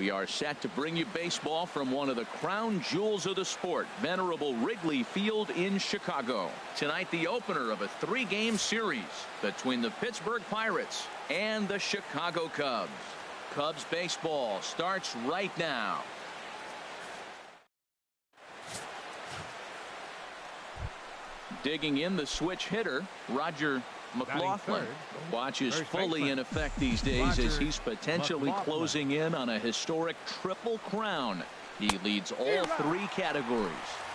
We are set to bring you baseball from one of the crown jewels of the sport, venerable Wrigley Field in Chicago. Tonight, the opener of a 3-game series between the Pittsburgh Pirates and the Chicago Cubs. Cubs baseball starts right now. Digging in, the switch hitter, Roger McLaughlin, watches fully in effect these days as he's potentially closing in on a historic triple crown. He leads all 3 categories.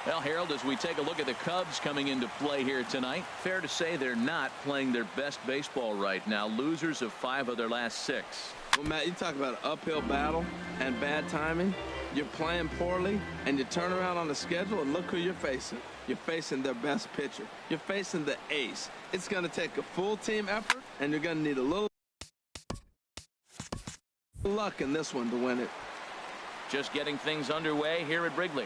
Well, Harold, as we take a look at the Cubs coming into play here tonight, fair to say they're not playing their best baseball right now. Losers of 5 of their last 6. Well, Matt, you talk about an uphill battle and bad timing. You're playing poorly, and you turn around on the schedule, and look who you're facing. You're facing their best pitcher. You're facing the ace. It's going to take a full team effort, and you're going to need a little luck in this one to win it. Just getting things underway here at Wrigley.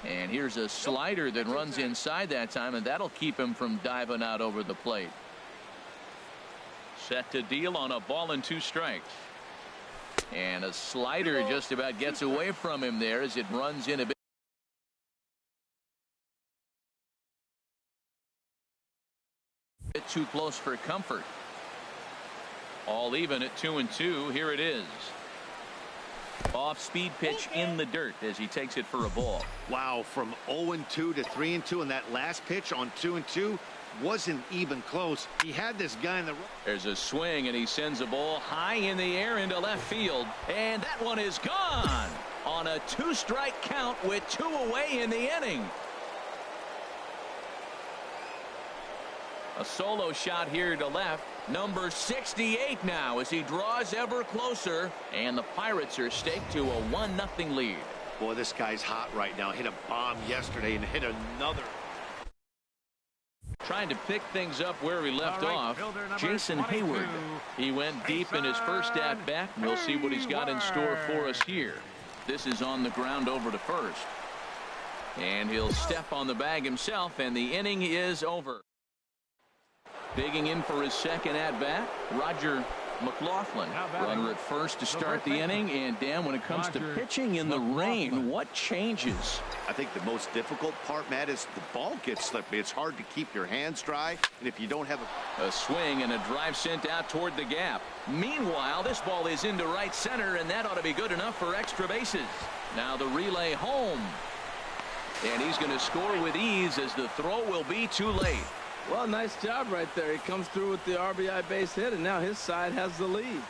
And here's a slider that runs inside that time, and that'll keep him from diving out over the plate. Set to deal on a ball and 2 strikes. And a slider just about gets away from him there as it runs in a bit. Too close for comfort. All even at 2-2. Here it is. Off speed pitch in the dirt as he takes it for a ball. Wow, from 0-2 to 3-2, and that last pitch on 2-2 wasn't even close. He had this guy in the... There's a swing, and he sends a ball high in the air into left field, and that one is gone on a 2-strike count with 2 away in the inning. A solo shot here to left. Number 68 now as he draws ever closer, and the Pirates are staked to a 1-0 lead. Boy, this guy's hot right now. Hit a bomb yesterday and hit another. Trying to pick things up where we left off, Jason Hayward. He went deep in his first at-bat. We'll see what he's got in store for us here. This is on the ground over to first. And he'll step on the bag himself, and the inning is over. Digging in for his second at-bat, Roger McLaughlin. Runner at first to start the inning. And Dan, when it comes to pitching in the rain, what changes? I think the most difficult part, Matt, is the ball gets slippy. It's hard to keep your hands dry, and if you don't have a swing and a drive sent out toward the gap. Meanwhile, this ball is into right center, and that ought to be good enough for extra bases. Now the relay home, and he's going to score with ease as the throw will be too late. Well, nice job right there. He comes through with the RBI base hit, and now his side has the lead.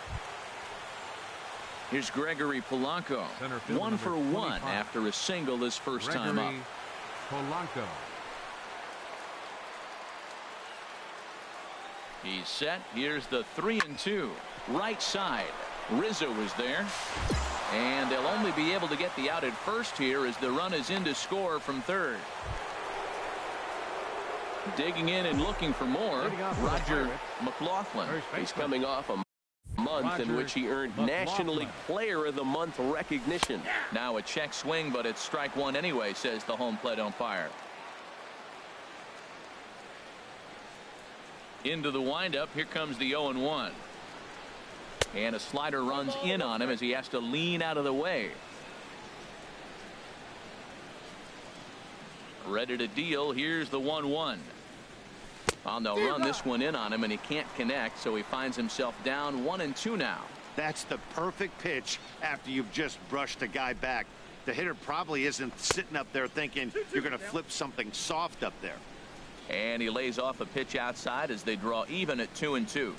Here's Gregory Polanco, 1 for 1 after a single his first time up. Polanco. He's set. Here's the 3-2. Right side. Rizzo is there. And they'll only be able to get the out at first here as the run is in to score from third. Digging in and looking for more, Roger McLaughlin. He's coming off a month in which he earned National League Player of the Month recognition. Now a check swing, but it's strike 1 anyway, says the home plate umpire. Into the windup. Here comes the 0-1. And a slider runs in on him as he has to lean out of the way. Ready to deal. Here's the 1-1. Well, they'll run this one in on him, and he can't connect, so he finds himself down 1-2 now. That's the perfect pitch after you've just brushed a guy back. The hitter probably isn't sitting up there thinking you're going to flip something soft up there. And he lays off a pitch outside as they draw even at 2-2.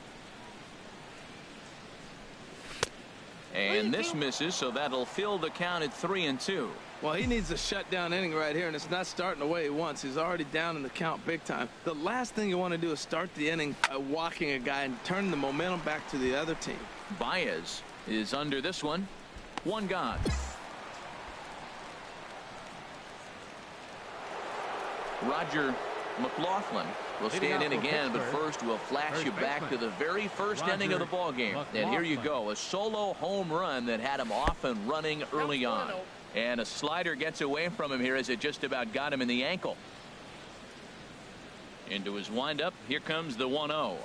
And this misses, so that'll fill the count at 3-2. Well, he needs a shutdown inning right here, and it's not starting the way he wants. He's already down in the count big time. The last thing you want to do is start the inning by walking a guy and turn the momentum back to the other team. Baez is under this one. 1 gone. Roger McLaughlin will stand in again, but first we'll flash you back to the very first inning of the ball game. And here you go, a solo home run that had him off and running early on. And a slider gets away from him here as it just about got him in the ankle. Into his windup. Here comes the 1-0.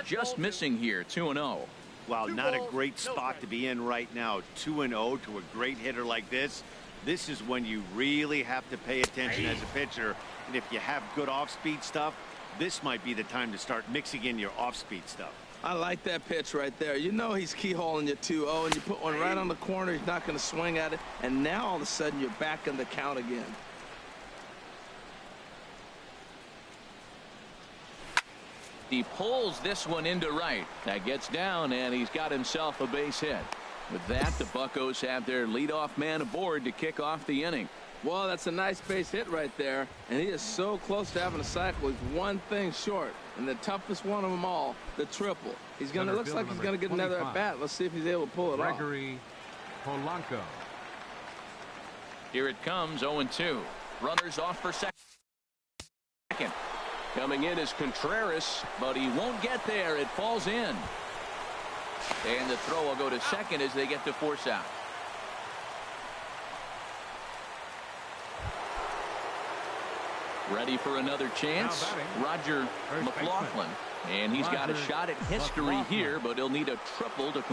Just missing here. 2-0. Wow, not a great spot to be in right now. 2-0 to a great hitter like this. This is when you really have to pay attention as a pitcher. And if you have good off-speed stuff, this might be the time to start mixing in your off-speed stuff. I like that pitch right there. You know he's keyholing your 2-0, and you put one right on the corner. He's not going to swing at it. And now all of a sudden you're back in the count again. He pulls this one into right. That gets down, and he's got himself a base hit. With that, the Buccos have their leadoff man aboard to kick off the inning. Well, that's a nice base hit right there, and he is so close to having a cycle. He's one thing short, and the toughest one of them all, the triple. He's going to looks like he's going to get another at bat. Let's see if he's able to pull it off. Gregory Polanco. Here it comes, 0-2. Runners off for second. Coming in is Contreras, but he won't get there. It falls in. And the throw will go to second as they get to force out. Ready for another chance, Roger McLaughlin. And he's got a shot at history here, but he'll need a triple to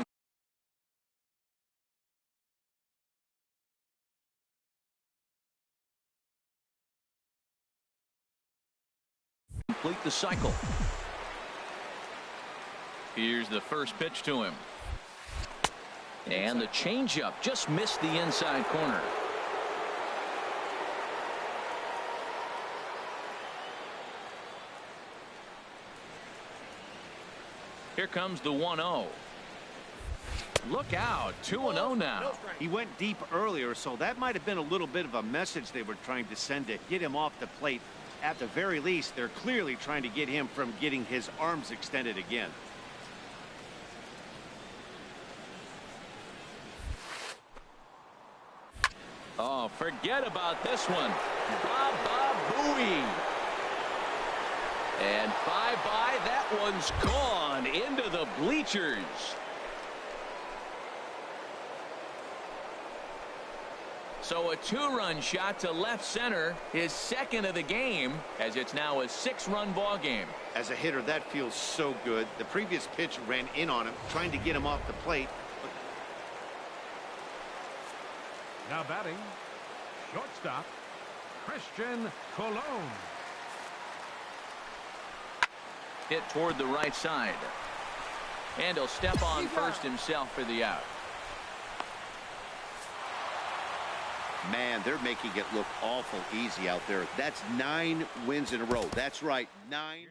complete the cycle. Here's the first pitch to him. And the changeup just missed the inside corner. Here comes the 1-0. Look out, 2-0 now. He went deep earlier, so that might have been a little bit of a message they were trying to send to get him off the plate. At the very least, they're clearly trying to get him from getting his arms extended again. Oh, forget about this one. Booey. And bye-bye, that one's gone into the bleachers. So a 2-run shot to left center, his second of the game, as it's now a 6-run ball game. As a hitter, that feels so good. The previous pitch ran in on him, trying to get him off the plate. Now batting, shortstop, Christian Colon. Hit toward the right side. And he'll step on first himself for the out. Man, they're making it look awful easy out there. That's 9 wins in a row. That's right, 9.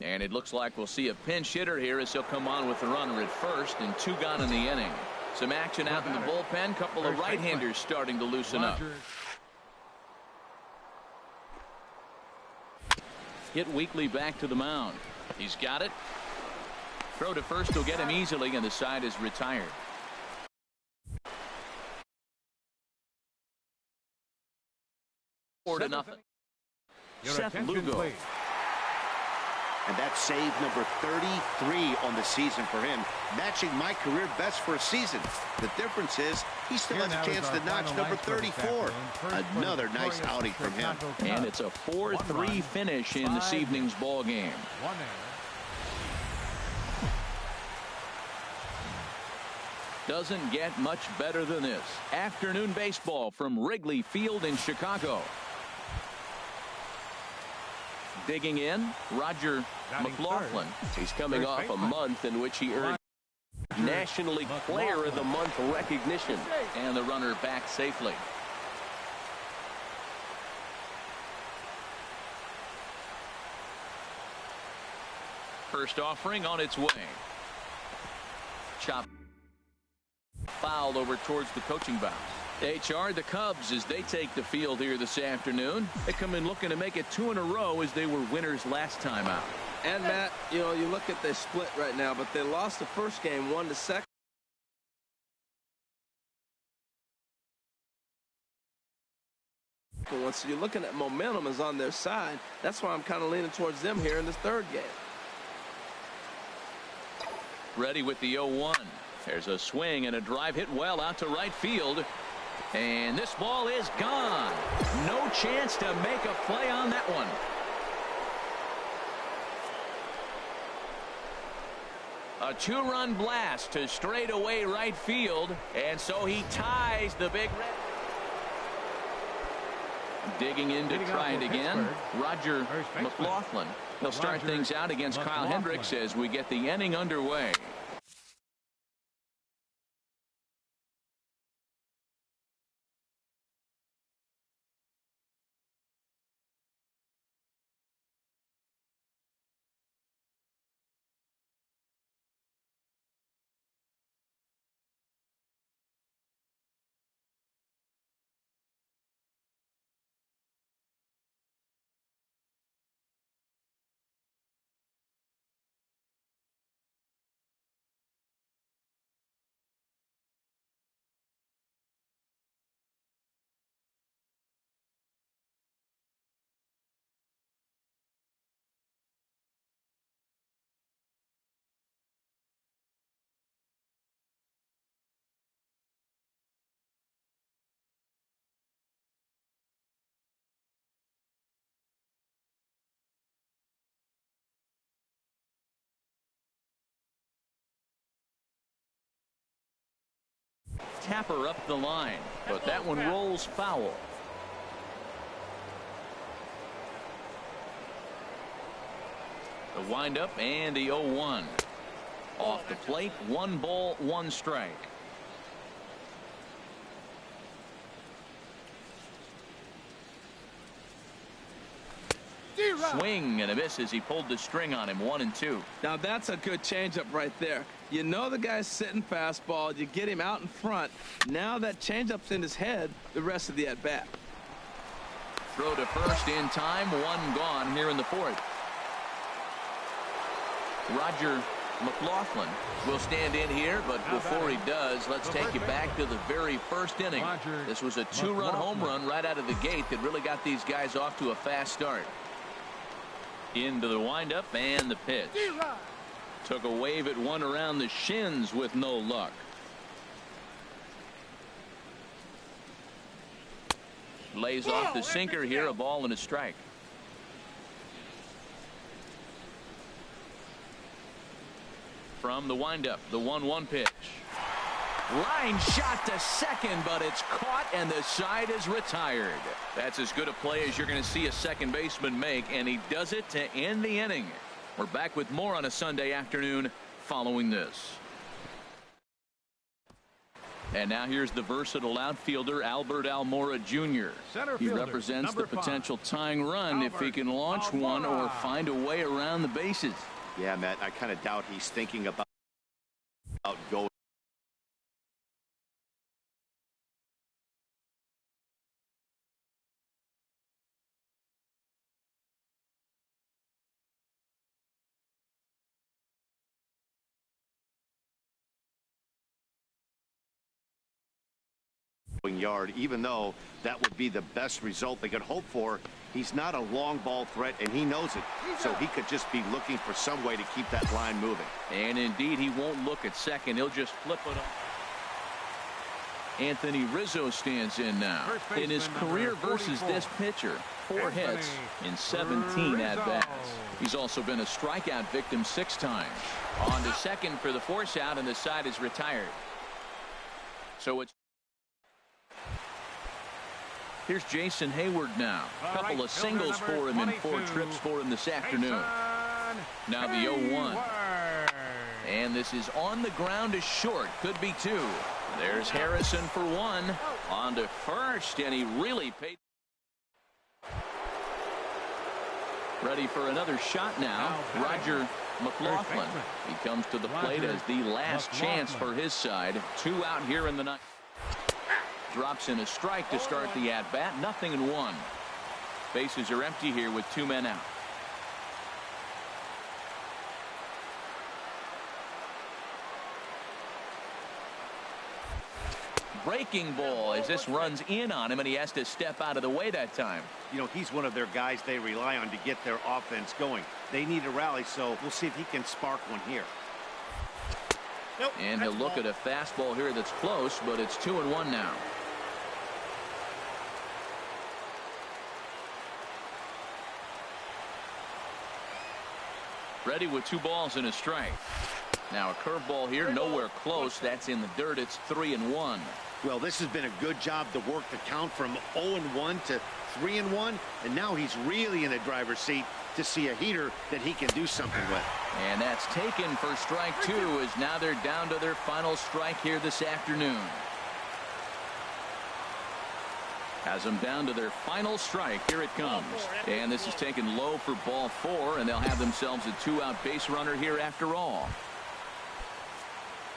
And it looks like we'll see a pinch hitter here as he'll come on with the runner at first, and 2 gone in the inning. Some action out in the bullpen. Couple of right-handers starting to loosen up. Hit weakly back to the mound. He's got it. Throw to first will get him easily, and the side is retired. Four to nothing. Seth Lugo. And that's save number 33 on the season for him, matching my career best for a season. The difference is he still has a chance to notch number 34. Another nice outing from him. And it's a 4-3 finish in this evening's ball game. Doesn't get much better than this. Afternoon baseball from Wrigley Field in Chicago. Digging in, Roger McLaughlin. He's coming off a month in which he earned National League Player of the Month recognition. And the runner back safely. First offering on its way. Chop fouled over towards the coaching box. HR, the Cubs, as they take the field here this afternoon. They come in looking to make it 2 in a row as they were winners last time out. And Matt, you know, you look at their split right now, but they lost the first game 1-2. So you're looking at momentum is on their side. That's why I'm kind of leaning towards them here in this third game. Ready with the 0-1. There's a swing and a drive hit well out to right field. And this ball is gone. No chance to make a play on that one. A 2-run blast to straightaway right field. And so he ties the big red. Digging in to try it again. Roger McLaughlin. He'll start things out against Kyle Hendricks as we get the inning underway. Tapper up the line, but that one rolls foul. The windup and the 0-1. Off the plate, 1 ball, 1 strike. Swing and a miss as he pulled the string on him. 1-2. Now that's a good changeup right there. You know the guy's sitting fastball. You get him out in front. Now that changeup's in his head the rest of the at-bat. Throw to first in time. 1 gone here in the 4th. Roger McLaughlin will stand in here, but before he does, let's take you back to the very first inning. This was a 2-run home run right out of the gate that really got these guys off to a fast start. Into the windup and the pitch. Took a wave at one around the shins with no luck. Lays off the sinker here, a ball and a strike. From the windup, the 1-1 pitch. Line shot to second, but it's caught and the side is retired. That's as good a play as you're going to see a second baseman make, and he does it to end the inning. We're back with more on a Sunday afternoon following this. And now here's the versatile outfielder, Albert Almora Jr. He represents the potential tying run if he can launch one or find a way around the bases. Yeah, Matt, I kind of doubt he's thinking about going. Yard, even though that would be the best result they could hope for. He's not a long ball threat, and he knows it. So he could just be looking for some way to keep that line moving. And indeed, he won't look at second. He'll just flip it up. Anthony Rizzo stands in now. In his career versus this pitcher, 4 hits in 17 at-bats. He's also been a strikeout victim 6 times. On to second for the force out, and the side is retired. So it's here's Jason Hayward now. A couple of singles for him and 4 trips for him this afternoon. Now the 0-1. And this is on the ground is short. Could be 2. There's Harrison for 1. On to first, and he really paid. Ready for another shot now. Roger McLaughlin. He comes to the plate as the last chance for his side. 2 out here in the ninth. Drops in a strike to start the at-bat. 0-1. Bases are empty here with 2 men out. Breaking ball as this runs in on him, and he has to step out of the way that time. You know, he's one of their guys they rely on to get their offense going. They need a rally, so we'll see if he can spark one here. Nope, and he'll look at a fastball here that's close, but it's 2-1 now. Ready with 2 balls and a strike. Now a curveball here, nowhere close. That's in the dirt. It's 3-1. Well, this has been a good job to work the count from 0-1 to 3-1, and now he's really in a driver's seat to see a heater that he can do something with. And that's taken for strike 2, as now they're down to their final strike here this afternoon. Has them down to their final strike. Here it comes. And this is taken low for ball 4, and they'll have themselves a 2-out base runner here after all.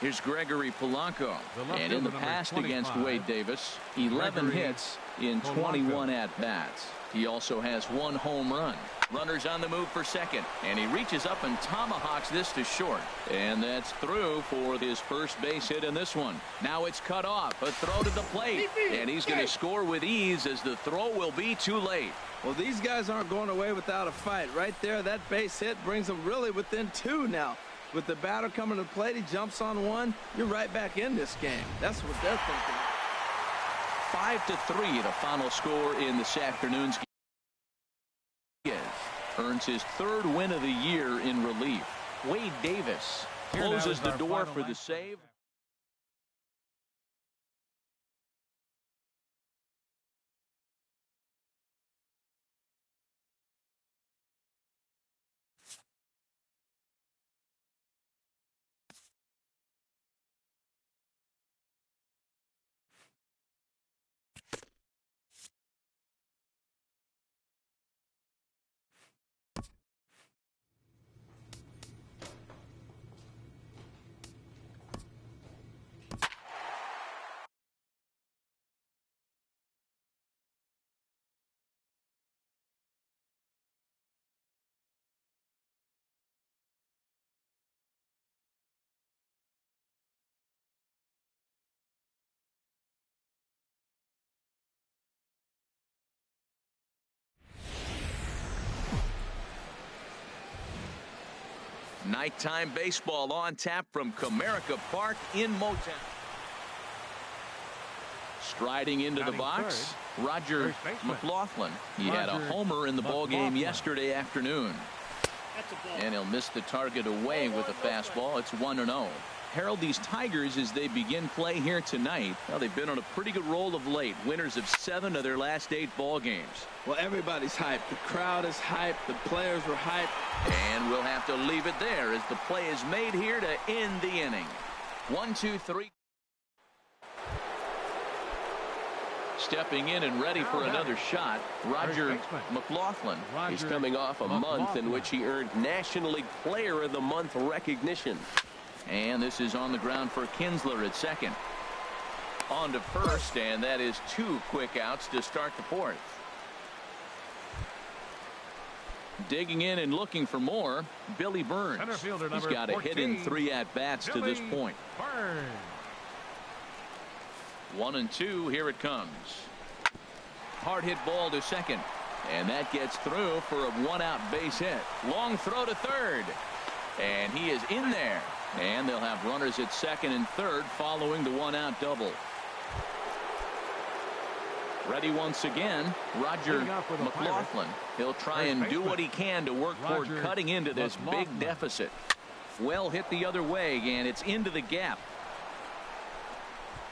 Here's Gregory Polanco. And in the past against Wade Davis, 11 hits in 21 at-bats. He also has 1 home run. Runners on the move for second, and he reaches up and tomahawks this to short, and that's through for his first base hit in this one. Now it's cut off, a throw to the plate, and he's going to score with ease as the throw will be too late. Well, these guys aren't going away without a fight. Right there, that base hit brings them really within 2 now. With the batter coming to the plate, he jumps on 1. You're right back in this game. That's what they're thinking. 5-3 the final score in this afternoon's game. Earns his 3rd win of the year in relief. Wade Davis closes the door for the save. Nighttime baseball on tap from Comerica Park in Motown. Striding into the box, Roger McLaughlin. He had a homer in the ballgame yesterday afternoon. And he'll miss the target away with a fastball. It's 1-0. Herald, these Tigers, as they begin play here tonight, well, they've been on a pretty good roll of late. Winners of 7 of their last 8 ball games. Well, everybody's hyped. The crowd is hyped. The players were hyped. And we'll have to leave it there as the play is made here to end the inning. 1, 2, 3. Stepping in and ready for another shot, Roger McLaughlin. He's coming off a month in which he earned National League Player of the Month recognition. And this is on the ground for Kinsler at second. On to first, and that is 2 quick outs to start the fourth. Digging in and looking for more, Billy Burns. He's got a hit in 3 at-bats to this point. 1-2, here it comes. Hard hit ball to second, and that gets through for a 1-out base hit. Long throw to third, and he is in there. And they'll have runners at second and third following the 1-out double. Ready once again, Roger McLaughlin. He'll try and do what he can to work toward cutting into this big deficit. Well hit the other way, and it's into the gap.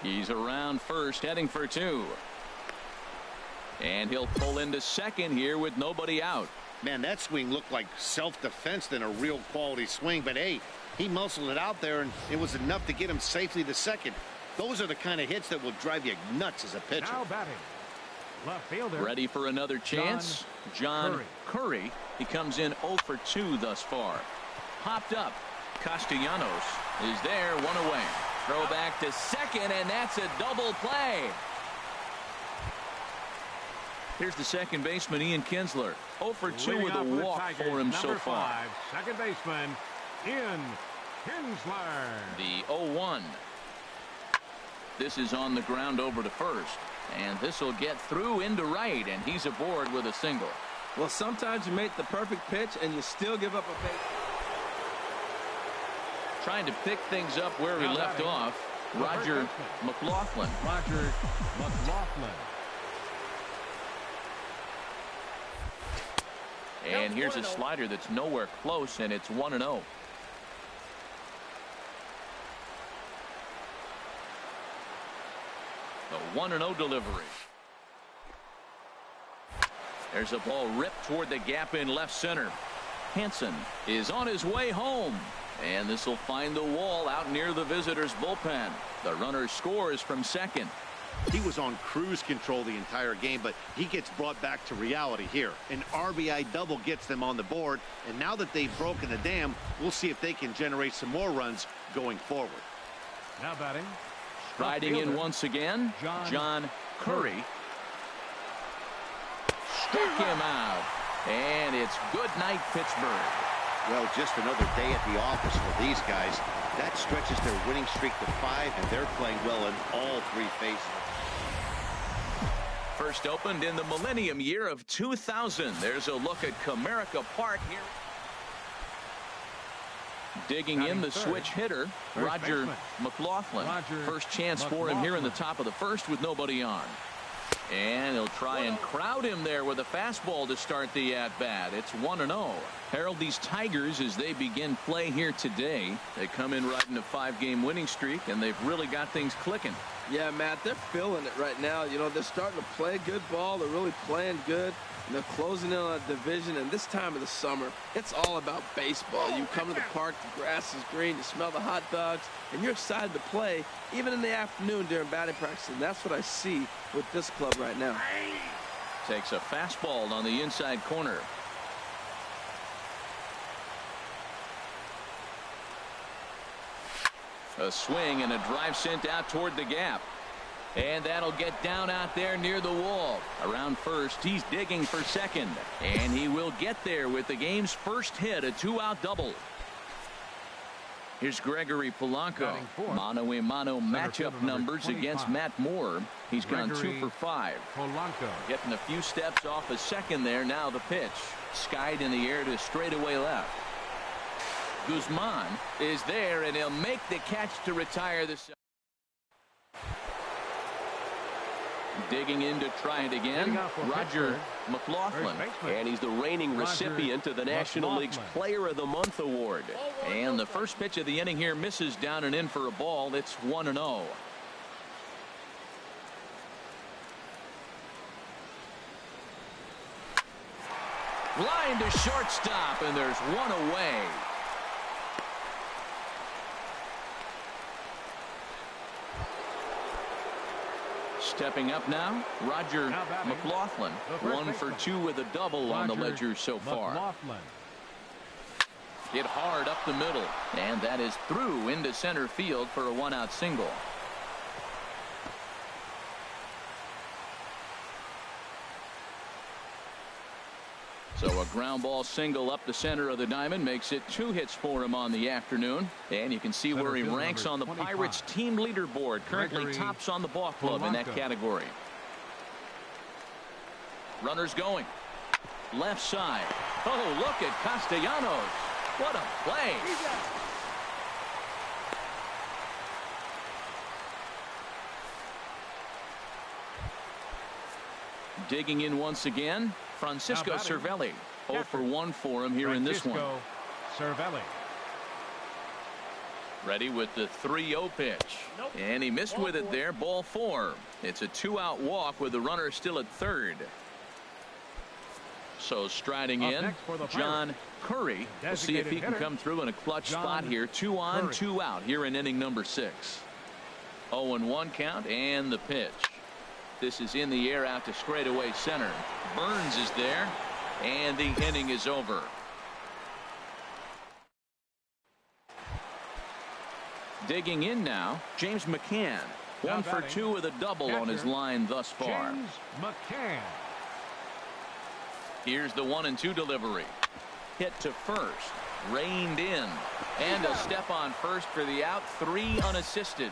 He's around first, heading for 2. And he'll pull into second here with nobody out. Man, that swing looked like self-defense than a real quality swing. But, hey, he muscled it out there, and it was enough to get him safely to second. Those are the kind of hits that will drive you nuts as a pitcher. Now batting, left fielder. Ready for another chance? John Curry. He comes in 0 for 2 thus far. Popped up. Castellanos is there, 1 away. Throw back to second, and that's a double play. Here's the second baseman, Ian Kinsler. 0 for 2 with a walk for him so far. Second baseman, Ian Kinsler. The 0-1. This is on the ground over to first. And this will get through into right, and he's aboard with a single. Well, sometimes you make the perfect pitch, and you still give up a base. Trying to pick things up where he left off, Roger McLaughlin. Roger McLaughlin. And here's a slider that's nowhere close, and it's 1-0. The 1-0 delivery. There's a ball ripped toward the gap in left center. Hansen is on his way home. And this will find the wall out near the visitors' bullpen. The runner scores from second. He was on cruise control the entire game, but he gets brought back to reality here. An RBI double gets them on the board, and now that they've broken the dam, we'll see if they can generate some more runs going forward. Now batting, riding in once again, John Curry. Struck him out, and it's good night, Pittsburgh. Well, just another day at the office for these guys. That stretches their winning streak to 5, and they're playing well in all 3 phases. First opened in the millennium year of 2000. There's a look at Comerica Park here. Digging in the switch hitter, Roger McLaughlin. First chance for him here in the top of the first with nobody on. And he'll try and crowd him there with a fastball to start the at-bat. It's 1-0. Harold, these Tigers, as they begin play here today, they come in riding a 5-game winning streak, and they've really got things clicking. Yeah, Matt, they're feeling it right now. You know, they're starting to play good ball. They're really playing good. And they're closing in on a division. And this time of the summer, it's all about baseball. You come to the park, the grass is green, you smell the hot dogs, and you're excited to play, even in the afternoon during batting practice. And that's what I see with this club right now. Takes a fastball on the inside corner. A swing and a drive sent out toward the gap. And that'll get down out there near the wall. Around first, he's digging for second. And he will get there with the game's first hit, a 2-out double. Here's Gregory Polanco. Mano-a-mano matchup numbers against Matt Moore. He's gone 2 for 5. Polanco. Getting a few steps off a second there. Now the pitch. Skied in the air to straightaway left. Guzman is there, and he'll make the catch to retire the. Digging in to try it again, Roger McLaughlin. And he's the reigning recipient of the National League's Player of the Month award. And the first pitch of the inning here misses down and in for a ball. It's 1-0. Line to shortstop, and there's one away. Stepping up now, Roger McLaughlin. 1 for 2 with a double on the ledger so far. Hit hard up the middle, and that is through into center field for a 1-out single. So a ground ball single up the center of the diamond makes it 2 hits for him on the afternoon. And you can see where he ranks on the Pirates team leaderboard. Currently tops on the ball club in that category. Runners going. Left side. Oh, look at Castellanos. What a play. Digging in once again, Francisco Cervelli. 0 for 1 for him here in this one. Cervelli. Ready with the 3-0 pitch. And he missed with it there. Ball 4. It's a 2-out walk with the runner still at third. So striding in, John Curry. We'll see if he can come through in a clutch spot here. 2 on, 2 out here in inning number 6. 0-1 count and the pitch. This is in the air out to straightaway center. Burns is there, and the inning is over. Digging in now, James McCann. 1 for 2 with a double on his line thus far. James McCann. Here's the 1-2 delivery. Hit to first. Reined in. And a step on first for the out. 3 unassisted.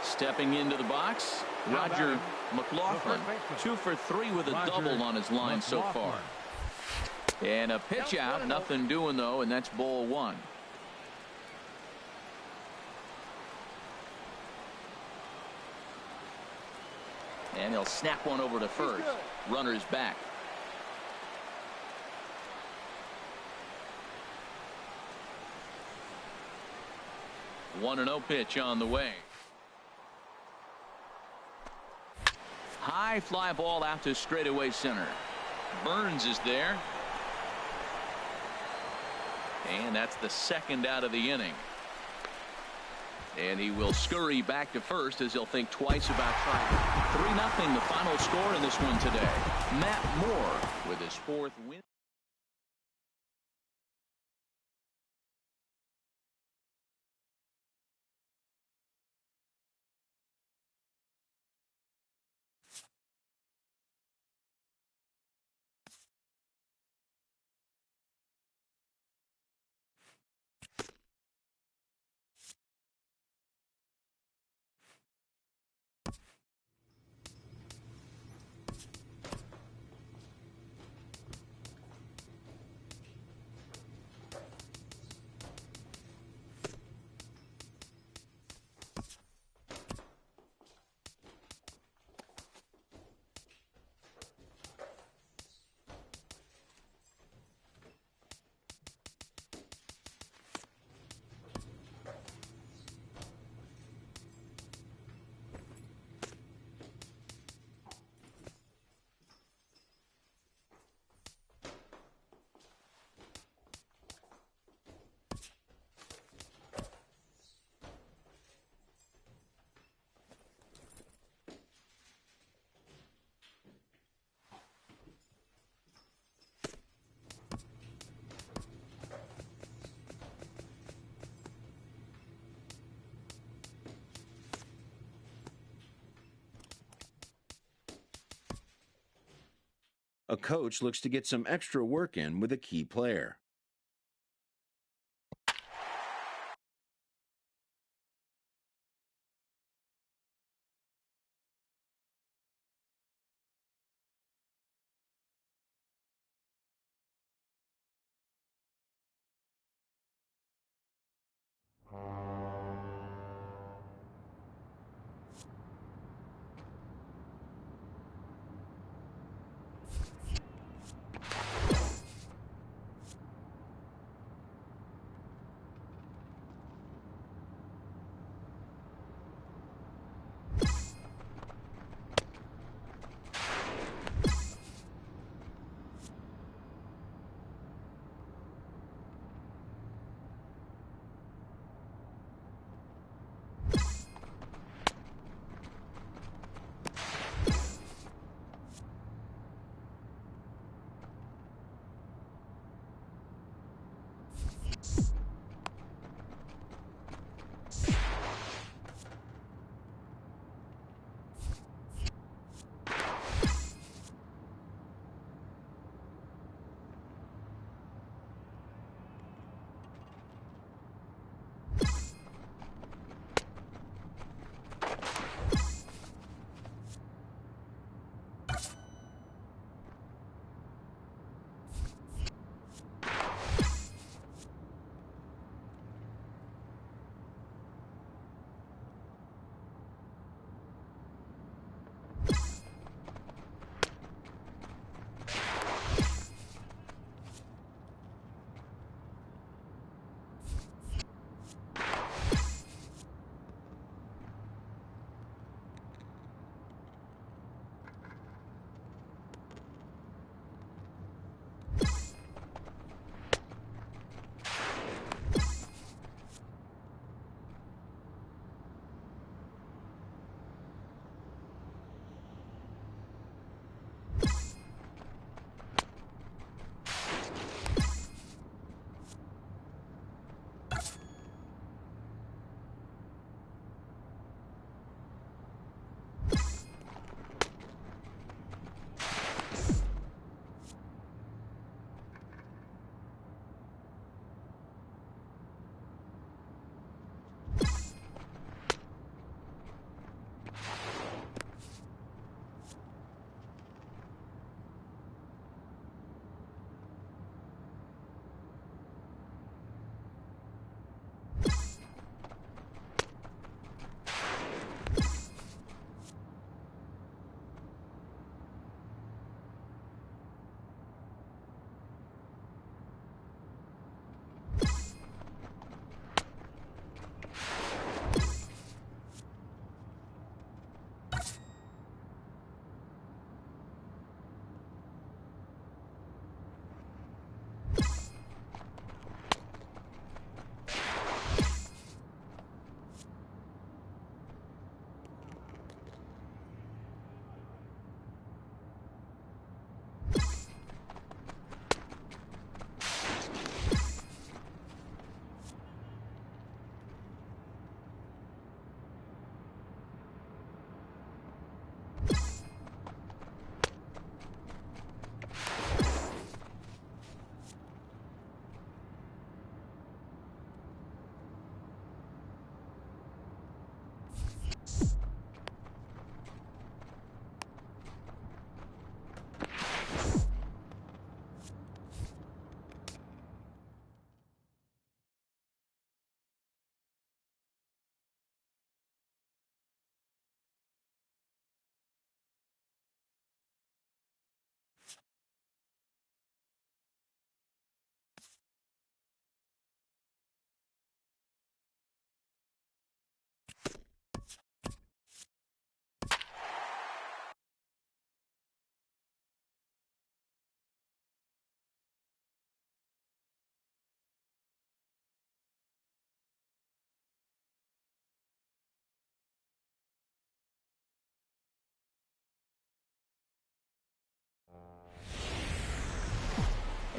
Stepping into the box, Roger McLaughlin. 2 for 3 with a double on his line so far. And a pitch out. Nothing doing, though, and that's ball 1. And he'll snap one over to first. Runner's back. One 1-0 pitch on the way. High fly ball out to straightaway center. Burns is there. And that's the 2nd out of the inning. And he will scurry back to first as he'll think twice about trying. 3-0 the final score in this one today. Matt Moore with his 4th win. A coach looks to get some extra work in with a key player.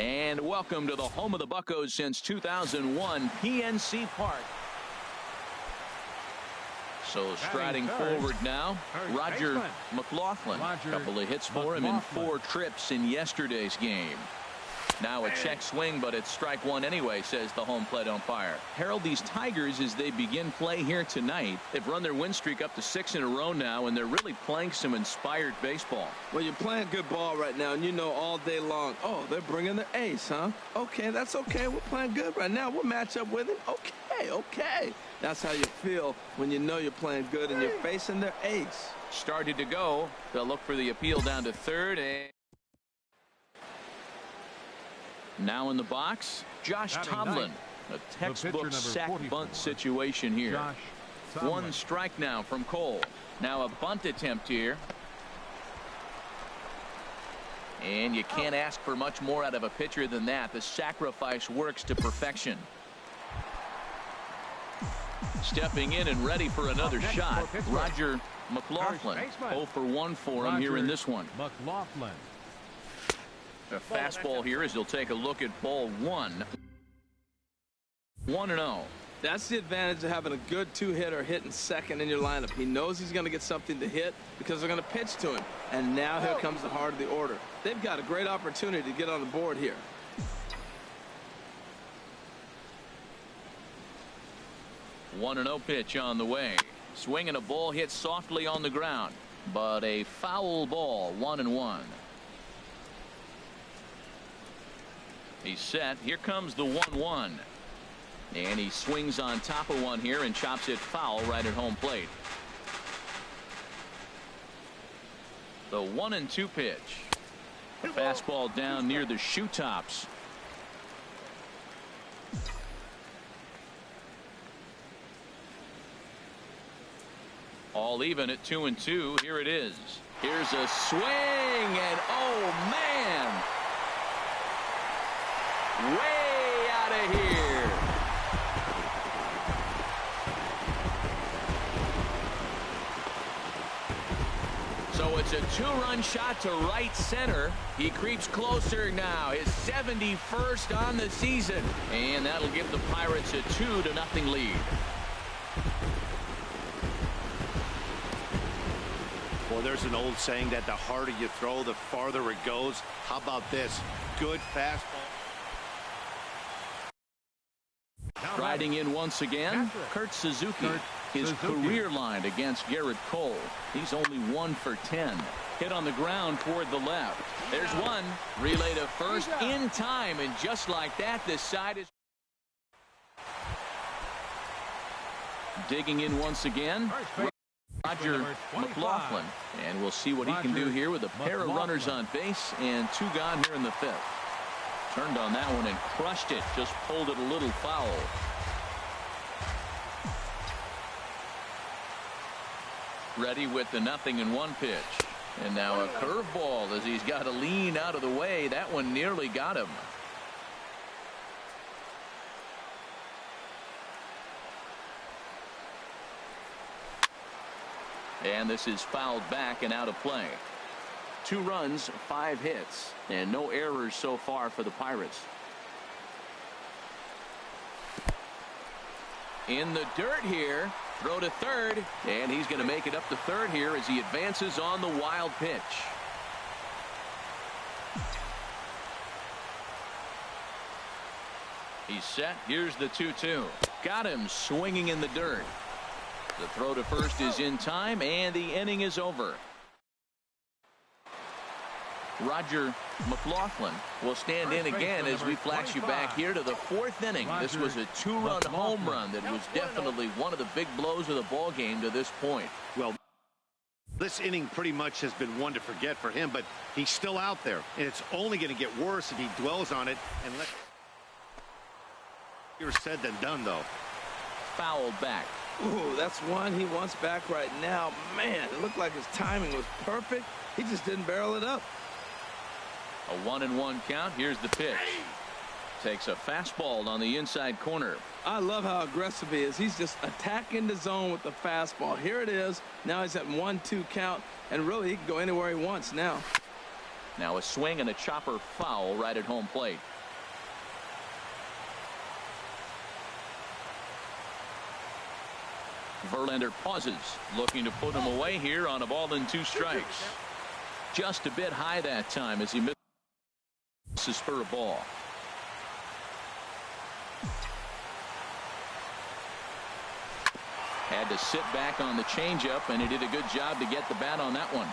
And welcome to the home of the Buccos since 2001, PNC Park. So striding forward now, Roger McLaughlin. A couple of hits for him in 4 trips in yesterday's game. Now a check swing, but it's strike one anyway, says the home plate umpire. Harold, these Tigers, as they begin play here tonight, they've run their win streak up to 6 in a row now, and they're really playing some inspired baseball. Well, you're playing good ball right now, and you know all day long, oh, they're bringing their ace, huh? Okay, that's okay. We're playing good right now. We'll match up with him. Okay. That's how you feel when you know you're playing good and you're facing their ace. Started to go. They'll look for the appeal down to third. And now in the box, Josh Tomlin. A textbook sack bunt situation here. 1 strike now from Cole. Now a bunt attempt here. And you can't ask for much more out of a pitcher than that. The sacrifice works to perfection. Stepping in and ready for another shot, Roger McLaughlin. 0 for 1 for him here in this one. McLaughlin. A fastball here as he'll take a look at ball 1. 1-0. That's the advantage of having a good 2-hitter hitting second in your lineup. He knows he's going to get something to hit because they're going to pitch to him. And now here comes the heart of the order. They've got a great opportunity to get on the board here. One 1-0 pitch on the way. Swinging a ball hit softly on the ground, but a foul ball. 1-1. He's set. Here comes the 1-1. And he swings on top of one here and chops it foul right at home plate. The 1-2 pitch. A fastball down near the shoe tops. All even at 2-2. Here it is. Here's a swing, and oh man, way out of here. So it's a 2-run shot to right center. He creeps closer now. His 71st on the season, and that'll give the Pirates a 2-0 lead. Well, there's an old saying that the harder you throw, the farther it goes. How about this? Good fastball. Riding in once again, Kurt Suzuki. His career line against Garrett Cole. He's only 1 for 10. Hit on the ground toward the left. There's one. Relay to first in time, and just like that, this side is digging in once again. Roger McLaughlin, and we'll see what he can do here with a pair of runners on base and 2 gone here in the 5th. Turned on that one and crushed it. Just pulled it a little foul. Ready with the 0-1 pitch. And now a curveball as he's got to lean out of the way. That one nearly got him. And this is fouled back and out of play. 2 runs, 5 hits, and no errors so far for the Pirates. In the dirt here. Throw to third, and he's going to make it up to third here as he advances on the wild pitch. He's set. Here's the 2-2. Got him swinging in the dirt. The throw to first is in time, and the inning is over. Roger McLaughlin will stand in again as we flash you back here to the 4th inning. This was a 2-run home run that was definitely one of the big blows of the ball game to this point. Well, this inning pretty much has been one to forget for him, but he's still out there, and it's only going to get worse if he dwells on it. And let easier said than done, though. Fouled back. Ooh, that's one he wants back right now. Man, it looked like his timing was perfect. He just didn't barrel it up. A 1-1 count. Here's the pitch. Takes a fastball on the inside corner. I love how aggressive he is. He's just attacking the zone with the fastball. Here it is. Now he's at 1-2 count, and really he can go anywhere he wants now. Now a swing and a chopper foul right at home plate. Verlander pauses, looking to put him away here on a ball and 2 strikes. Just a bit high that time as he misses for a ball. Had to sit back on the changeup, and he did a good job to get the bat on that one.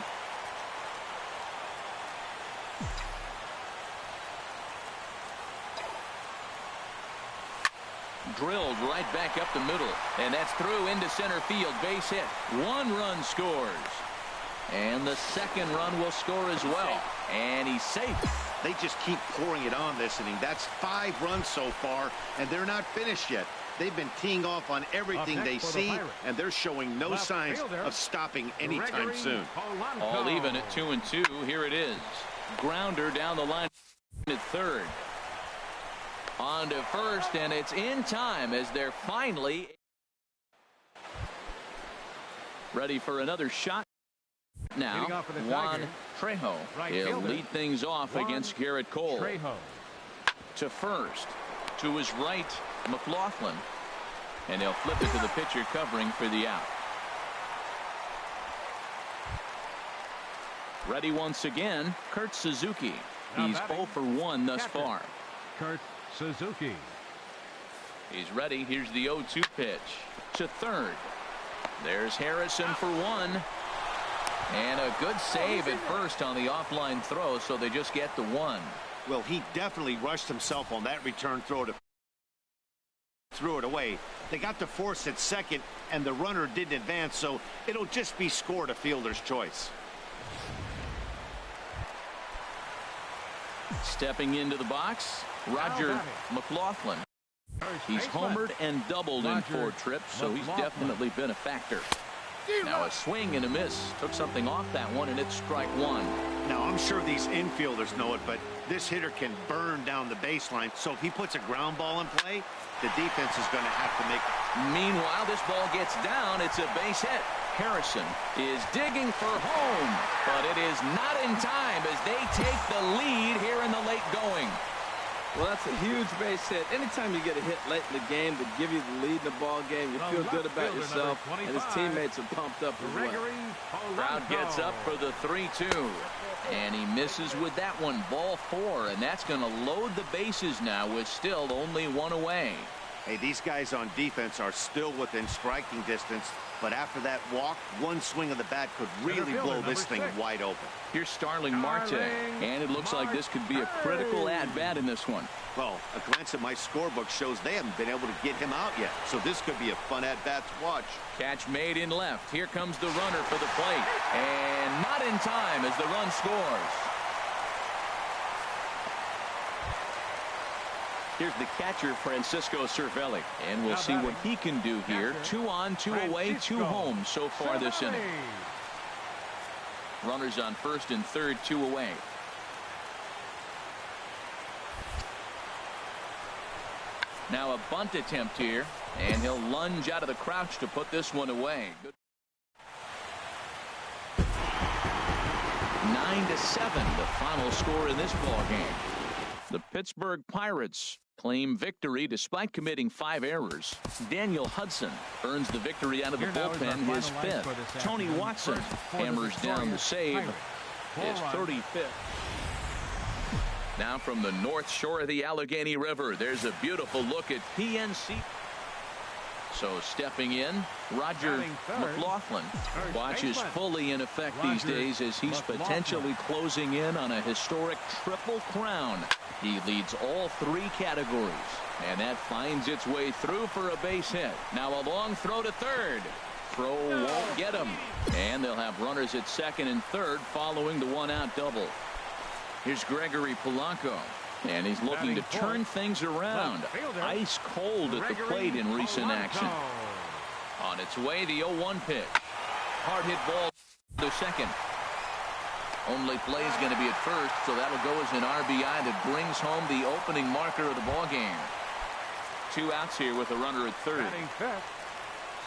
Drilled right back up the middle, and that's through into center field. Base hit. 1 run scores. And the 2nd run will score as well. And he's safe. They just keep pouring it on this inning. That's 5 runs so far, and they're not finished yet. They've been teeing off on everything they see, and they're showing no signs of stopping anytime soon. All even at 2-2. Here it is. Grounder down the line at third. On to first, and it's in time as they're finally ready for another shot. Now, Juan Trejo. He'll lead things off against Garrett Cole. To first. To his right, McLaughlin. And they'll flip it to the pitcher covering for the out. Ready once again, Kurt Suzuki. He's 0 for 1 thus far. Kurt Suzuki. He's ready. Here's the 0-2 pitch. To third. There's Harrison for 1. And a good save at first on the offline throw, so they just get the 1. Well, he definitely rushed himself on that return throw to threw it away. They got the force at second, and the runner didn't advance, so it'll just be scored a fielder's choice. Stepping into the box, Roger McLaughlin. He's homered and doubled in 4 trips, so he's definitely been a factor. Now a swing and a miss. Took something off that one, and it's strike 1. Now, I'm sure these infielders know it, but this hitter can burn down the baseline, so if he puts a ground ball in play, the defense is going to have to make it. Meanwhile, this ball gets down. It's a base hit. Harrison is digging for home, but it is not in time as they take the lead here in the late going. Well, that's a huge base hit. Anytime you get a hit late in the game to give you the lead in the ball game, you feel good about yourself, and his teammates are pumped up as well. Crowd gets up for the 3-2, and he misses with that one. Ball 4, and that's going to load the bases now with still only 1 away. Hey, these guys on defense are still within striking distance, but after that walk, 1 swing of the bat could really blow this thing wide open. Here's Starling Marte, and it looks like this could be a critical at-bat in this one. Well, a glance at my scorebook shows they haven't been able to get him out yet, so this could be a fun at-bat to watch. Catch made in left. Here comes the runner for the plate, and not in time as the run scores. Here's the catcher, Francisco Cervelli. And we'll see what he can do here. 2 on, 2 away, 2 home so far this inning. Runners on first and third, 2 away. Now a bunt attempt here, and he'll lunge out of the crouch to put this one away. Good. 9-7, the final score in this ball game. The Pittsburgh Pirates claim victory despite committing 5 errors. Daniel Hudson earns the victory out of the bullpen, his 5th. Tony Watson hammers down the save, his 35th. Now from the north shore of the Allegheny River, there's a beautiful look at PNC. So stepping in, Roger McLaughlin. Watch is fully in effect these days as he's potentially closing in on a historic triple crown. He leads all 3 categories, and that finds its way through for a base hit. Now a long throw to third. Throw won't get him, and they'll have runners at second and third following the 1-out double. Here's Gregory Polanco. And he's looking to turn things around. Ice cold at the plate in recent action. On its way, the 0-1 pitch. Hard hit ball to second. Only play is going to be at first, so that'll go as an RBI that brings home the opening marker of the ball game. 2 outs here with a runner at third. Batting fifth,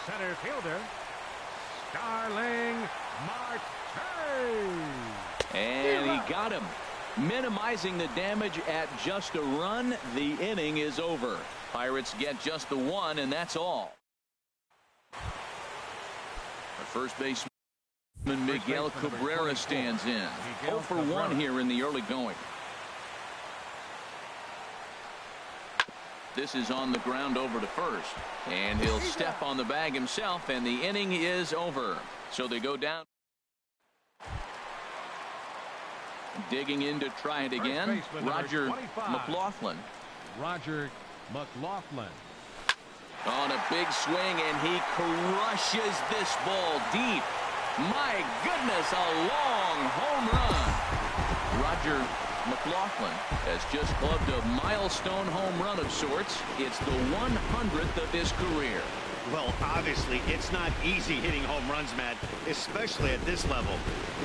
center fielder, Starling Marte. And he got him. Minimizing the damage at just a run. The inning is over. Pirates get just the 1, and that's all. First baseman Miguel Cabrera stands in. 0 for 1 here in the early going. This is on the ground over to first. And he'll step on the bag himself, and the inning is over. So they go down. Digging in to try it again, Roger McLaughlin. Roger McLaughlin. On a big swing, and he crushes this ball deep. My goodness, a long home run. Roger McLaughlin has just clubbed a milestone home run of sorts. It's the 100th of his career. Well, obviously, it's not easy hitting home runs, Matt, especially at this level.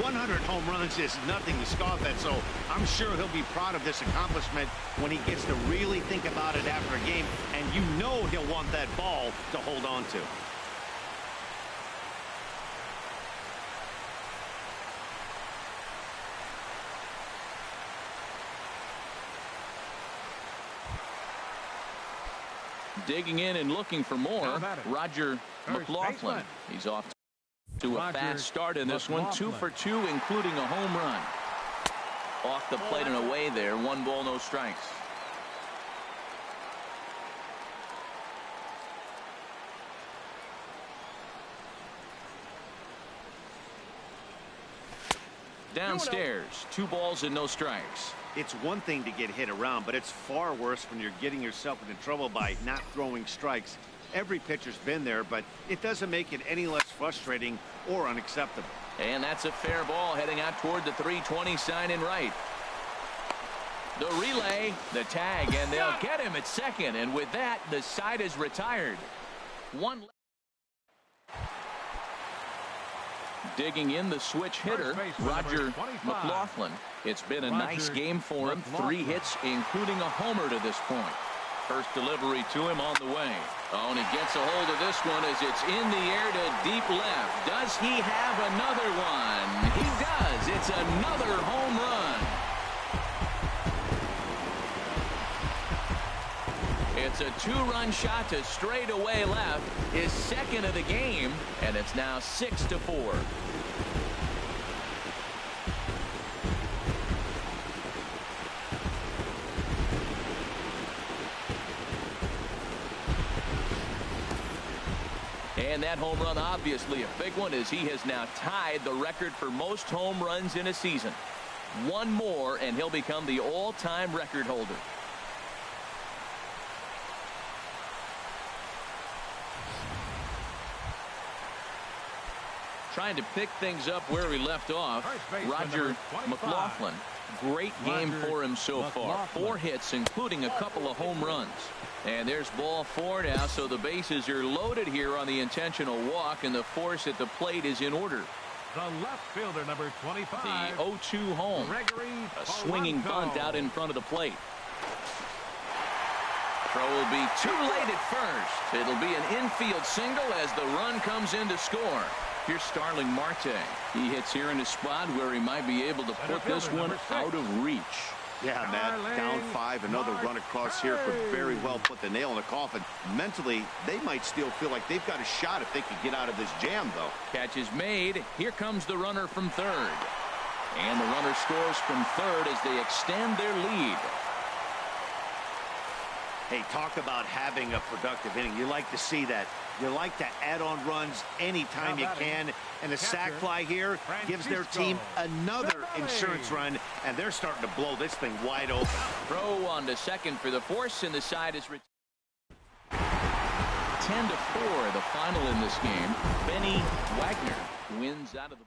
100 home runs is nothing to scoff at, so I'm sure he'll be proud of this accomplishment when he gets to really think about it after a game, and you know he'll want that ball to hold on to. Digging in and looking for more, Roger McLaughlin. He's off to a fast start in this one. 2 for 2, including a home run. Off the plate and away there. 1 ball, no strikes. Downstairs, 2 balls and no strikes. It's one thing to get hit around, but it's far worse when you're getting yourself into trouble by not throwing strikes. Every pitcher's been there, but it doesn't make it any less frustrating or unacceptable. And that's a fair ball heading out toward the 320 sign in right. The relay, the tag, and they'll get him at second. And with that, the side is retired. One. Digging in, the switch hitter, Roger McLaughlin. It's been a nice game for him. 3 hits, including a homer to this point. First delivery to him on the way. Oh, and he gets a hold of this one as it's in the air to deep left. Does he have another one? He does. It's another home run. It's a 2-run shot to straightaway left, his second of the game, and it's now 6-4. And that home run, obviously a big one, as he has now tied the record for most home runs in a season. 1 more, and he'll become the all-time record holder. Trying to pick things up where we left off, Roger McLaughlin. Great game for him so far. 4 hits, including a couple of home runs. And there's ball 4 now, so the bases are loaded here on the intentional walk, and the force at the plate is in order. The left fielder, number 25. The 0-2 home. A swinging bunt out in front of the plate. Throw will be too late at first. It'll be an infield single as the run comes in to score. Here's Starling Marte. He hits here in a spot where he might be able to put this one out of reach. Yeah, Matt, down 5, another run across here could very well put the nail in the coffin. Mentally, they might still feel like they've got a shot if they could get out of this jam, though. Catch is made. Here comes the runner from third. And the runner scores from third as they extend their lead. Hey, talk about having a productive inning. You like to see that. You like to add on runs anytime you can. And the sac fly here gives their team another insurance run, and they're starting to blow this thing wide open. Throw on to second for the force, and the side is 10-4, the final in this game. Benny Wagner wins out of the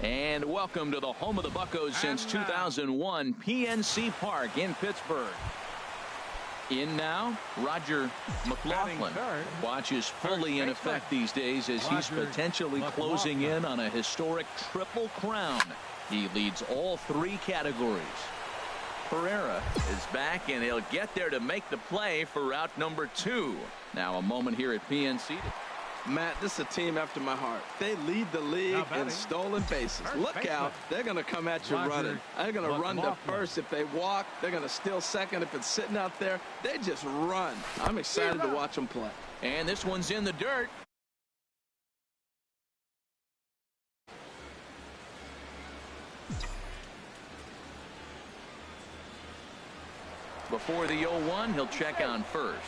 And welcome to the home of the Buccos since 2001, PNC Park in Pittsburgh. In now, Roger McLaughlin. Watch is fully in effect these days as he's potentially closing in on a historic triple crown. He leads all 3 categories. Pereira is back, and he'll get there to make the play for route number 2. Now a moment here at PNC. Matt, this is a team after my heart. They lead the league in stolen bases. Look out. They're going to come at you running. They're going to run to first if they walk. They're going to steal second if it's sitting out there. They just run. I'm excited to watch them play. And this one's in the dirt. Before the 0-1, he'll check on first.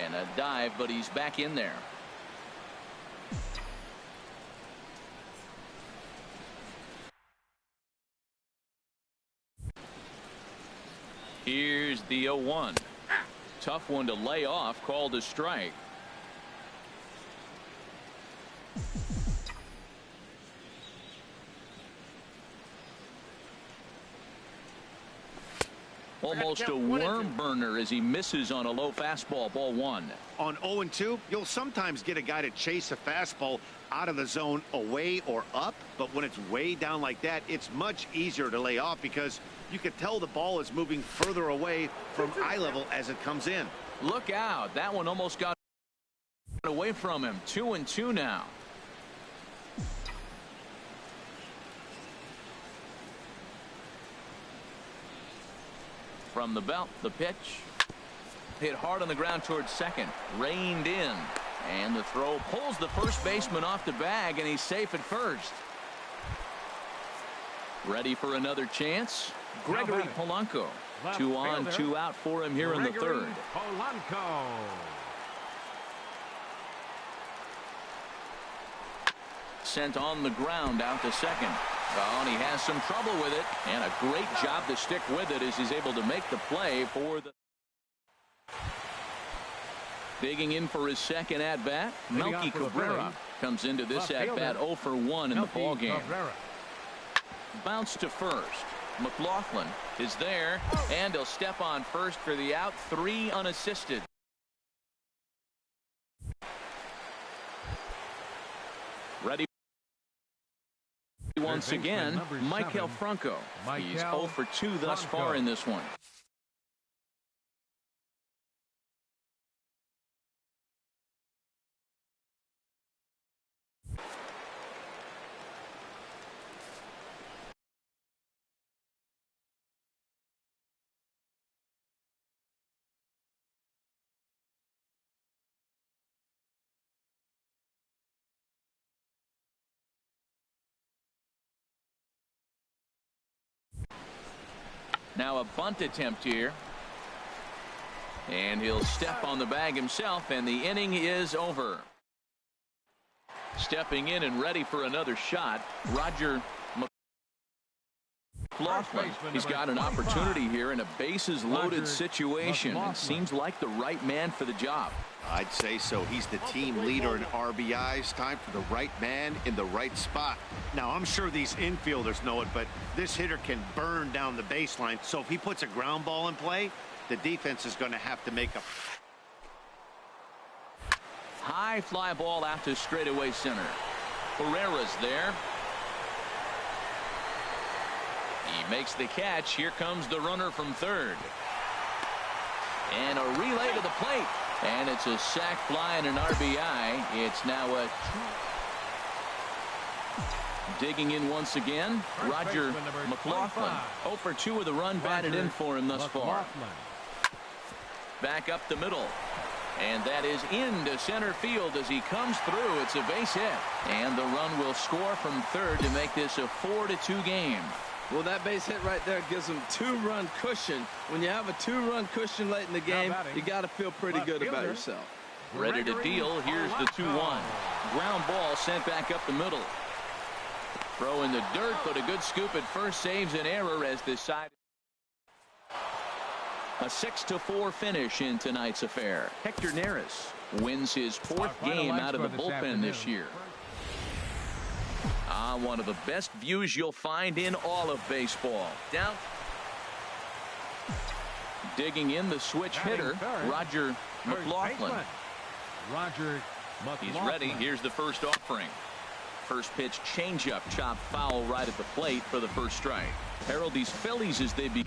And a dive, but he's back in there. Here's the 0-1. Tough one to lay off, called a strike. Almost a worm burner as he misses on a low fastball, ball 1. On 0-2, you'll sometimes get a guy to chase a fastball out of the zone away or up, but when it's way down like that, it's much easier to lay off because you can tell the ball is moving further away from eye level as it comes in. Look out. That one almost got away from him. 2-2 now. From the belt, the pitch. Hit hard on the ground towards second. Reined in. And the throw pulls the first baseman off the bag, and he's safe at first. Ready for another chance? Gregory Polanco. 2 on, 2 out for him here in the 3rd. Polanco. Sent on the ground out to second. Oh, and he has some trouble with it. And a great job to stick with it as he's able to make the play for the... Digging in for his second at-bat, Melky Cabrera comes into this at-bat 0 for 1 in the ballgame. Bounce to first. McLaughlin is there, and he'll step on first for the out. 3 unassisted. Ready once again, Maikel Franco. He's 0 for 2 thus far in this one. Now a bunt attempt here. And he'll step on the bag himself, and the inning is over. Stepping in and ready for another shot, Roger McLaughlin. He's got an opportunity here in a bases-loaded situation. It seems like the right man for the job. I'd say so. He's the team leader in RBIs. Time for the right man in the right spot. Now, I'm sure these infielders know it, but this hitter can burn down the baseline. So if he puts a ground ball in play, the defense is going to have to make a high fly ball out to straightaway center. Pereira's there. He makes the catch. Here comes the runner from third. And a relay to the plate. And it's a sac fly and an RBI. It's now a... Digging in once again, Roger McLaughlin. 0 for 2 with a run batted in for him thus far. Back up the middle. And that is into center field as he comes through. It's a base hit. And the run will score from third to make this a 4-2 game. Well, that base hit right there gives them 2-run cushion. When you have a 2-run cushion late in the game, you got to feel pretty good about yourself. Ready to deal. Here's the 2-1. Ground ball sent back up the middle. Throw in the dirt, but a good scoop at first saves an error as this side. A 6-4 finish in tonight's affair. Hector Neris wins his 4th game out of the bullpen this year. One of the best views you'll find in all of baseball. Down. Digging in the switch hitter, Roger McLaughlin. Roger McLaughlin. He's ready. Here's the first offering. First pitch changeup, chopped foul right at the plate for the first strike. Harold, these Phillies as they begin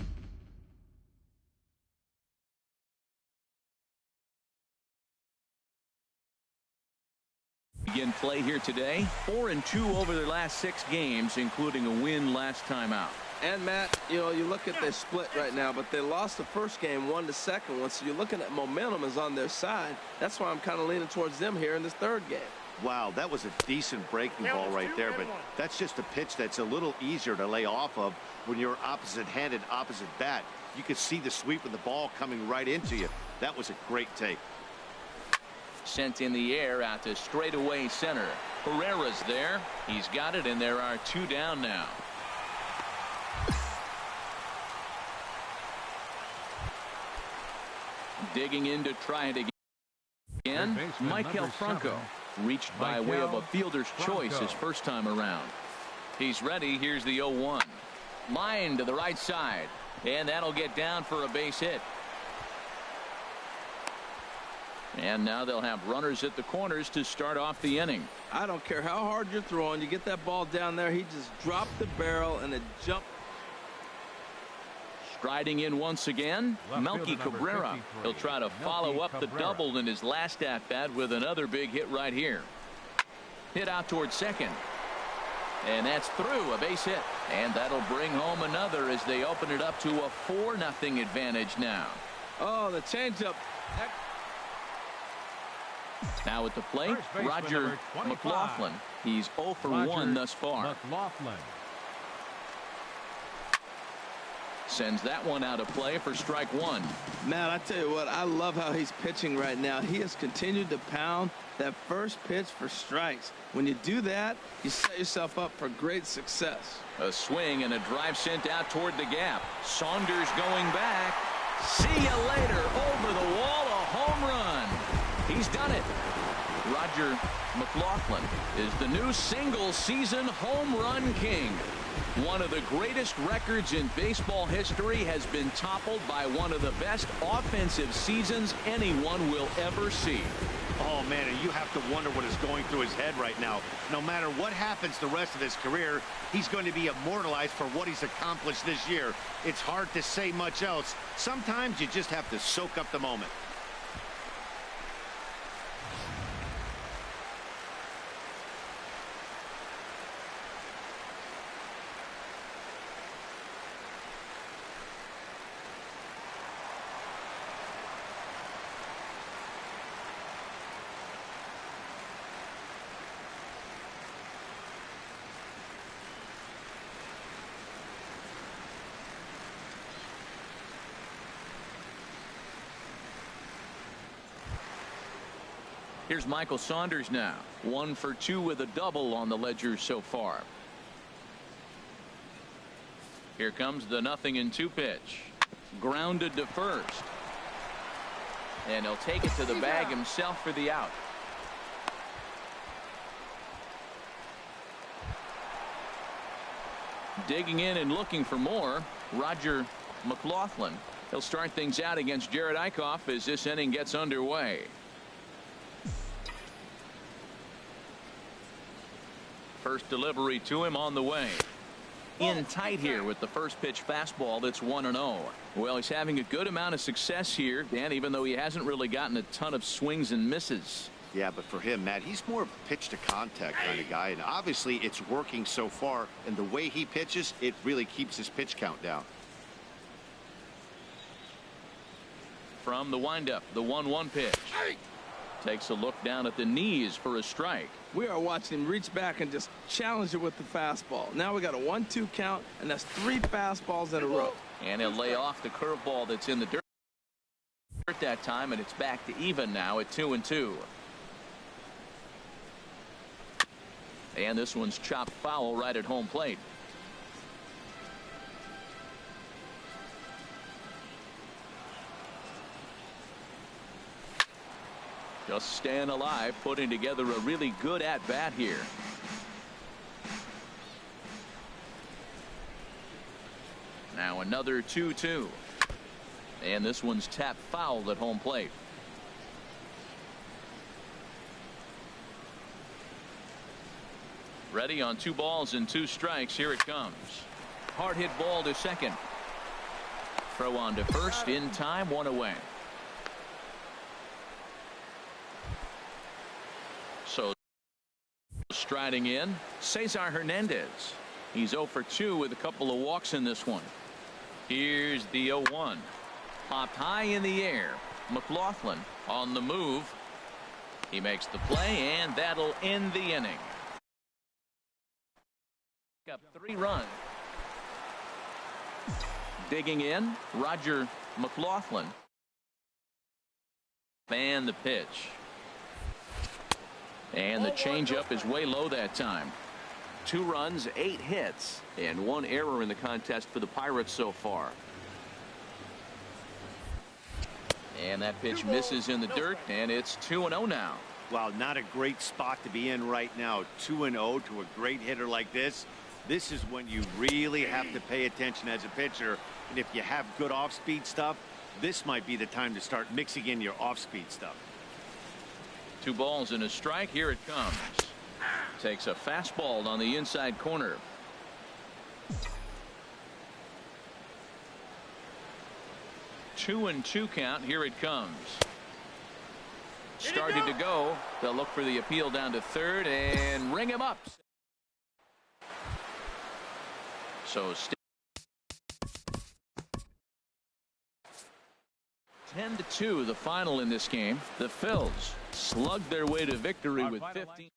play here today. 4-2 over their last 6 games, including a win last time out. And Matt, you know, you look at their split right now, but they lost the first game, won the second one, so you're looking at momentum is on their side. That's why I'm kind of leaning towards them here in this third game. Wow, that was a decent breaking ball right there, but that's just a pitch that's a little easier to lay off of when you're opposite-handed, opposite bat. You could see the sweep of the ball coming right into you. That was a great take. Sent in the air out to straightaway center. Herrera's there. He's got it, and there are 2 down now. Digging in to try it again. Michael Franco reached by way of a fielder's choice his first time around. He's ready. Here's the 0-1. Line to the right side, and that'll get down for a base hit. And now they'll have runners at the corners to start off the inning. I don't care how hard you're throwing. You get that ball down there, he just dropped the barrel and it jumped. Striding in once again, Melky Cabrera. He'll try to follow up the double in his last at-bat with another big hit right here. Hit out towards second. And that's through, a base hit. And that'll bring home another as they open it up to a 4-0 advantage now. Oh, the changeup. Now at the plate, Roger McLaughlin. He's 0 for 1 thus far. McLaughlin sends that one out of play for strike 1. Matt, I tell you what, I love how he's pitching right now. He has continued to pound that first pitch for strikes. When you do that, you set yourself up for great success. A swing and a drive sent out toward the gap. Saunders going back. See you later. Over the wall, a home run. He's done it. Roger McLaughlin is the new single-season home run king. One of the greatest records in baseball history has been toppled by one of the best offensive seasons anyone will ever see. Oh, man, and you have to wonder what is going through his head right now. No matter what happens the rest of his career, he's going to be immortalized for what he's accomplished this year. It's hard to say much else. Sometimes you just have to soak up the moment. Here's Michael Saunders now. 1 for 2 with a double on the ledger so far. Here comes the 0-2 pitch. Grounded to first. And he'll take it to the bag himself for the out. Digging in and looking for more, Roger McLaughlin. He'll start things out against Jared Eichhoff as this inning gets underway. First delivery to him on the way. In tight here with the first pitch fastball that's 1-0. Well, he's having a good amount of success here, Dan, even though he hasn't really gotten a ton of swings and misses. Yeah, but for him, Matt, he's more of a pitch to contact kind of guy, and obviously it's working so far, and the way he pitches, it really keeps his pitch count down. From the windup, the 1-1 pitch. Takes a look down at the knees for a strike. We are watching him reach back and just challenge it with the fastball. Now we got a 1-2 count, and that's 3 fastballs in a row. And he'll lay off the curveball that's in the dirt that time, and it's back to even now at 2-2. And this one's chopped foul right at home plate. Just staying alive, putting together a really good at-bat here. Now another 2-2. And this one's tapped foul at home plate. Ready on 2 balls and 2 strikes. Here it comes. Hard hit ball to second. Throw on to first in time, 1 away. So striding in, Cesar Hernandez. He's 0 for 2 with a couple of walks in this one. Here's the 0-1. Popped high in the air. McLaughlin on the move. He makes the play, and that'll end the inning. Up 3 runs. Digging in, Roger McLaughlin. And the pitch. And the changeup is way low that time. 2 runs, 8 hits, and 1 error in the contest for the Pirates so far. And that pitch misses in the dirt, and it's 2-0 now. Well, not a great spot to be in right now. 2-0 to a great hitter like this. This is when you really have to pay attention as a pitcher. And if you have good off-speed stuff, this might be the time to start mixing in your off-speed stuff. 2 balls and a strike. Here it comes. Takes a fastball on the inside corner. Two 2-2 count. Here it comes. Started to go. They'll look for the appeal down to third and ring him up. So 10-2 the final in this game. The Phils slugged their way to victory with 15.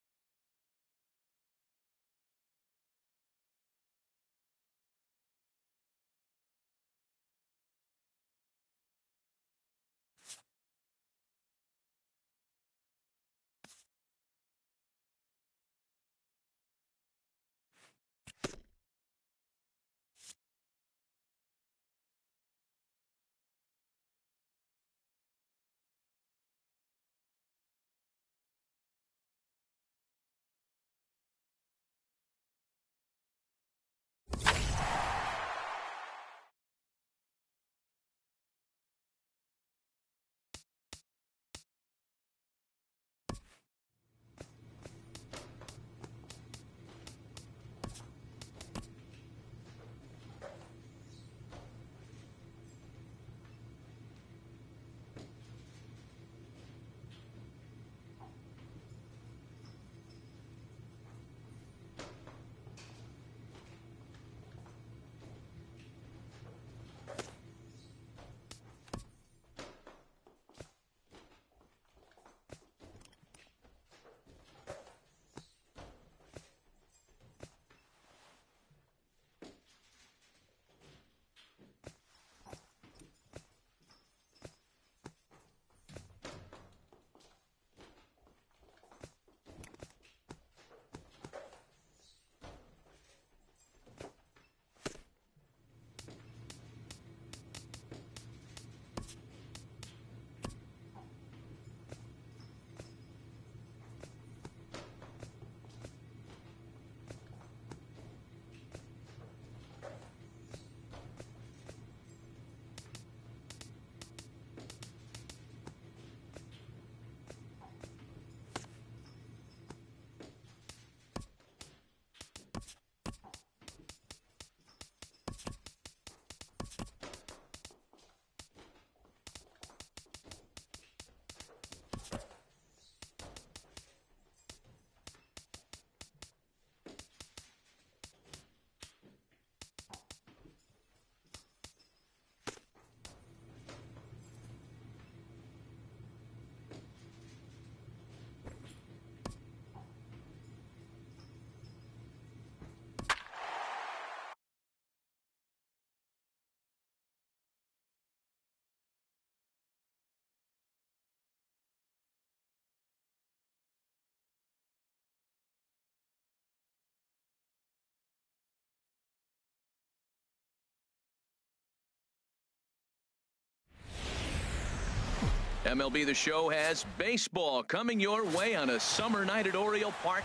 MLB The Show has baseball coming your way on a summer night at Oriole Park.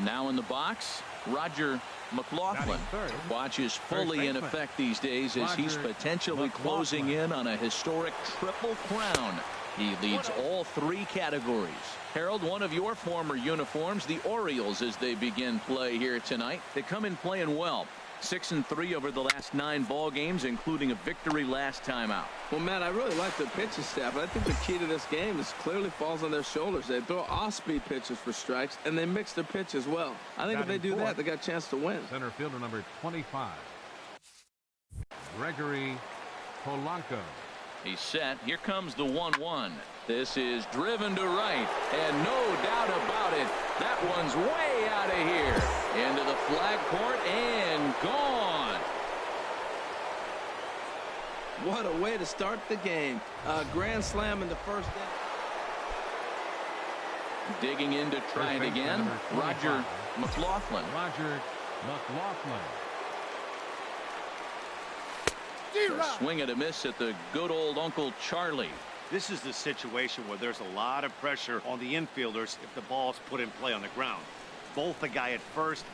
Now in the box, Roger McLaughlin watches fully in effect these days as he's potentially closing in on a historic triple crown. He leads all three categories. Harold, one of your former uniforms, the Orioles, as they begin play here tonight. They come in playing well. 6-3 over the last 9 ball games, including a victory last time out. Well, Matt, I really like the pitching staff, but I think the key to this game is clearly falls on their shoulders. They throw off-speed pitches for strikes, and they mix their pitch as well. I think if they do that, they got a chance to win. Center fielder number 25, Gregory Polanco. He's set. Here comes the 1-1. This is driven to right, and no doubt about it, that one's way out of here. Into the flag court and gone. What a way to start the game. A grand slam in the first inning. Digging in to try it again, Roger McLaughlin. Roger McLaughlin. A swing and a miss at the good old Uncle Charlie. This is the situation where there's a lot of pressure on the infielders if the ball's put in play on the ground. Both the guy at first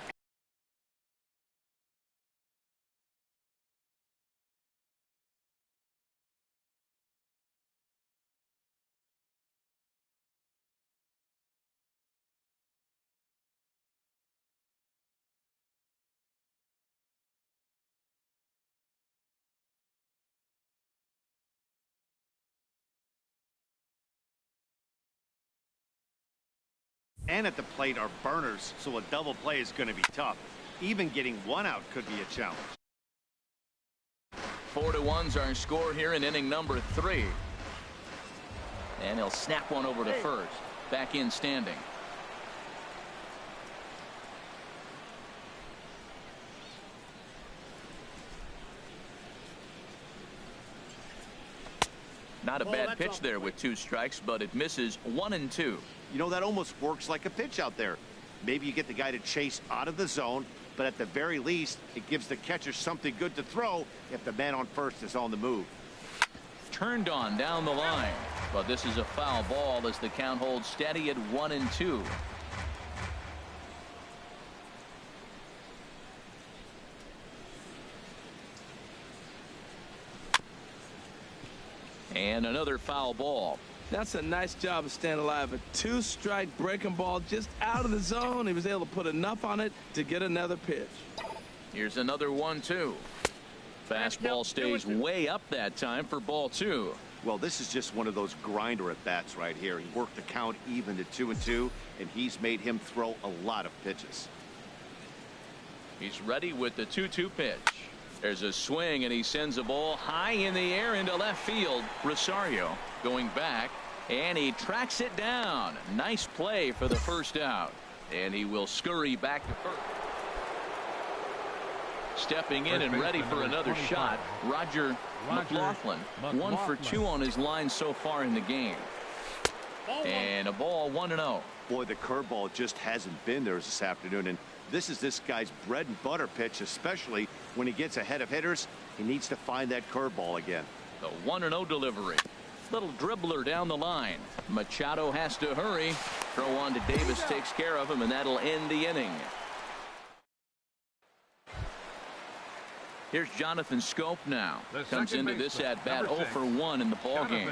and at the plate are burners, so a double play is going to be tough. Even getting one out could be a challenge. 4-1's our score here in inning number 3. And he'll snap one over to first. Back in standing. Not a bad pitch there with 2 strikes, but it misses 1-2. You know, that almost works like a pitch out there. Maybe you get the guy to chase out of the zone, but at the very least, it gives the catcher something good to throw if the man on first is on the move. Turned on down the line, but this is a foul ball as the count holds steady at 1-2. And another foul ball. That's a nice job of staying alive. A 2-strike breaking ball just out of the zone. He was able to put enough on it to get another pitch. Here's another 1-2. Fastball stays way up that time for ball 2. Well, this is just one of those grinder at bats right here. He worked the count even to 2-2, and he's made him throw a lot of pitches. He's ready with the 2-2 pitch. There's a swing, and he sends a ball high in the air into left field. Rosario going back, and he tracks it down. Nice play for the first out, and he will scurry back to first. Stepping in and ready for another shot, Roger McLaughlin. 1 for 2 on his line so far in the game. And a ball 1-0. Boy, the curveball just hasn't been there this afternoon, and this is this guy's bread and butter pitch, especially when he gets ahead of hitters. He needs to find that curveball again. The 1-0 delivery. Little dribbler down the line. Machado has to hurry. Throw on to Davis takes care of him, and that'll end the inning. Here's Jonathan Scope now. Comes into this at bat 0 for 1 in the ball game.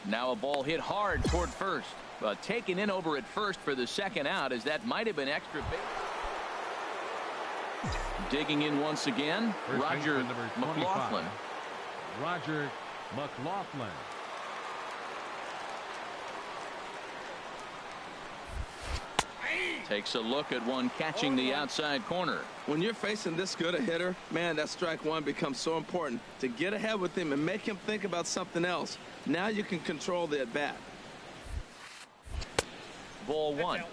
Now a ball hit hard toward first, but taken in over at first for the second out, as that might have been extra big. Digging in once again, Roger McLaughlin. Roger McLaughlin. Takes a look at one catching the outside corner. When you're facing this good a hitter, man, that strike one becomes so important to get ahead with him and make him think about something else. Now you can control the at bat. Ball 1.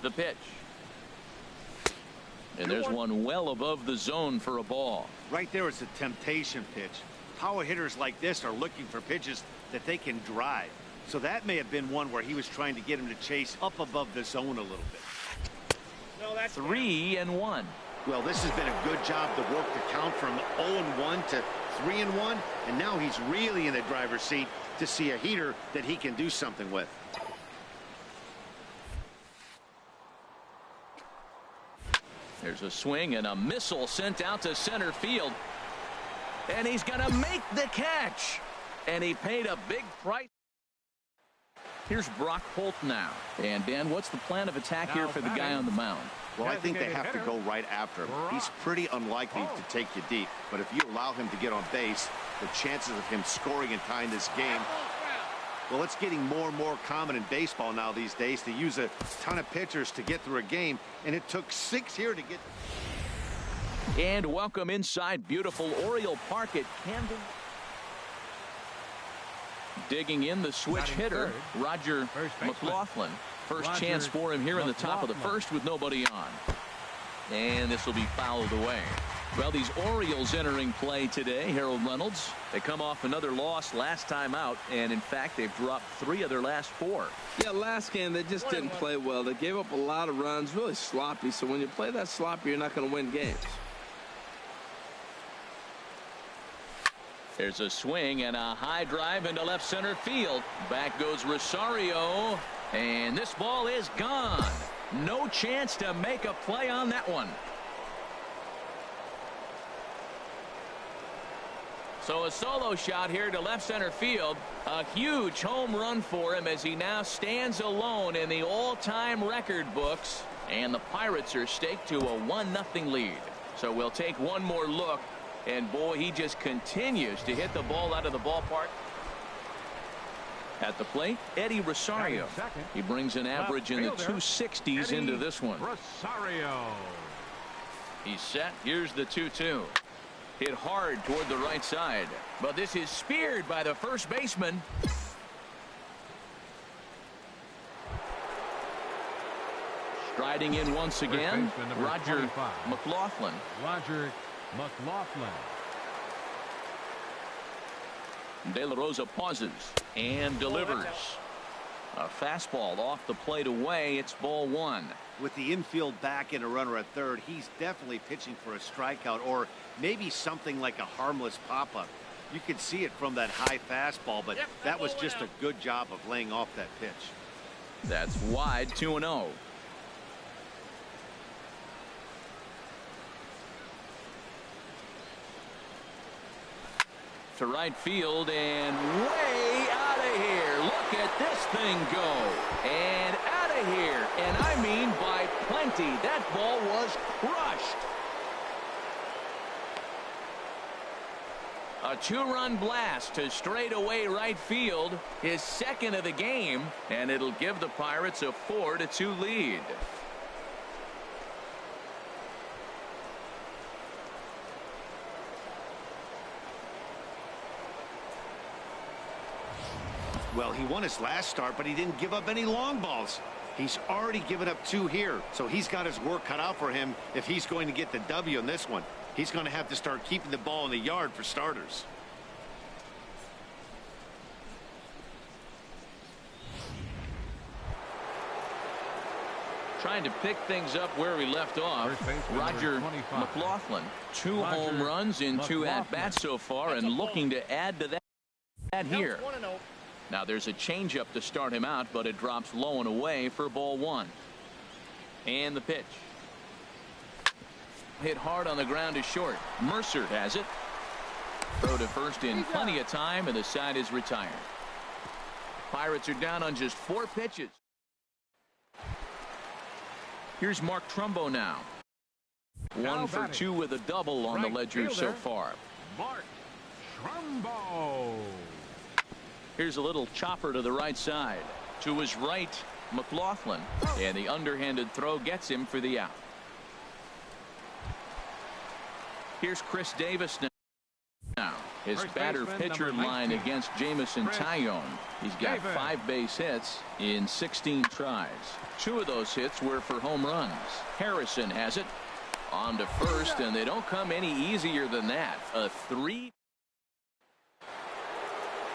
The pitch. And there's one well above the zone for a ball. Right there is a temptation pitch. Power hitters like this are looking for pitches that they can drive. So that may have been one where he was trying to get him to chase up above the zone a little bit. No, that's 3-1. Well, this has been a good job to work the count from 0-1 to 3-1, and now he's really in the driver's seat to see a heater that he can do something with. There's a swing and a missile sent out to center field. And he's going to make the catch. And he paid a big price. Here's Brock Holt now. And, Dan, what's the plan of attack here for the guy on the mound? Well, I think they have to go right after him. He's pretty unlikely to take you deep. But if you allow him to get on base, the chances of him scoring and tying this game, well, it's getting more and more common in baseball now these days to use a ton of pitchers to get through a game. And it took 6 here to get. And welcome inside beautiful Oriole Park at Camden. Digging in the switch hitter, Roger McLaughlin. First chance for him here in the top of the first with nobody on. And this will be fouled away. Well, these Orioles entering play today, Harold Reynolds. They come off another loss last time out, and in fact, they've dropped 3 of their last 4. Yeah, last game they just didn't play well. They gave up a lot of runs, really sloppy. So when you play that sloppy, you're not going to win games. There's a swing and a high drive into left center field. Back goes Rosario, and this ball is gone. No chance to make a play on that one. So a solo shot here to left center field. A huge home run for him as he now stands alone in the all-time record books. And the Pirates are staked to a 1-0 lead. So we'll take one more look. And boy, he just continues to hit the ball out of the ballpark. At the plate, Eddie Rosario. He brings an average in the 260s into this one. Rosario. He's set. Here's the 2-2. Hit hard toward the right side. But this is speared by the first baseman. Striding in once again, Roger McLaughlin. Roger McLaughlin. De La Rosa pauses and delivers. A fastball off the plate away. It's ball 1. With the infield back and a runner at third, he's definitely pitching for a strikeout or maybe something like a harmless pop-up. You could see it from that high fastball, but that was just a good job of laying off that pitch. That's wide, 2-0. To right field and way out of here. Look at this thing go. And out of here. And I mean by plenty. That ball was crushed. A 2-run blast to straightaway right field. His second of the game. And it'll give the Pirates a 4-2 lead. Well, he won his last start, but he didn't give up any long balls. He's already given up 2 here, so he's got his work cut out for him if he's going to get the W in this one. He's going to have to start keeping the ball in the yard for starters. Trying to pick things up where we left off. Roger McLaughlin. 2 home runs in 2 at-bats so far and looking to add to that here. Now there's a changeup to start him out, but it drops low and away for ball 1. And the pitch. Hit hard on the ground is short. Mercer has it. Throw to first in plenty of time, and the side is retired. Pirates are down on just 4 pitches. Here's Mark Trumbo now. 1 for 2 with a double on the ledger so far. Mark Trumbo. Here's a little chopper to the right side. To his right, McLaughlin. And the underhanded throw gets him for the out. Here's Chris Davis now. His batter-pitcher line against Jamison Tyone. He's got 5 base hits in 16 tries. 2 of those hits were for home runs. Harrison has it. On to first, and they don't come any easier than that. A 3.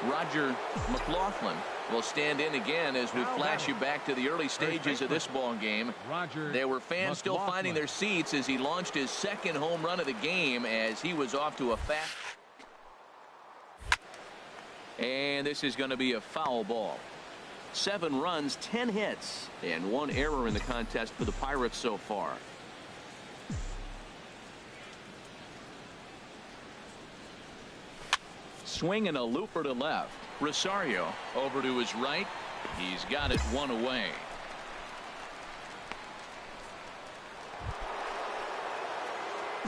Roger McLaughlin We'll stand in again as we flash you back to the early stages of this ball game. There were fans still finding their seats as he launched his second home run of the game as he was off to a fast. And this is going to be a foul ball. 7 runs, 10 hits, and 1 error in the contest for the Pirates so far. Swing and a looper to left. Rosario over to his right. He's got it 1 away.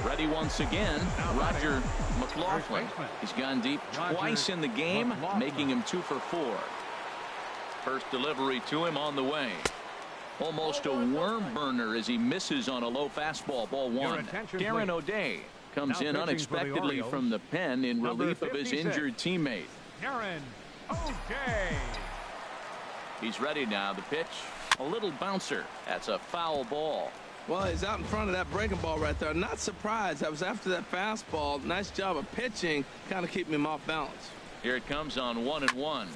Ready once again, Roger McLaughlin. He's gone deep twice in the game, making him 2 for 4. First delivery to him on the way. Almost a worm burner as he misses on a low fastball, ball 1. Darren O'Day comes in unexpectedly from the pen in relief of his injured teammate. Darren O'Day. He's ready now. The pitch, a little bouncer. That's a foul ball. Well, he's out in front of that breaking ball right there. Not surprised. I was after that fastball. Nice job of pitching, kind of keeping him off balance. Here it comes on 1-1.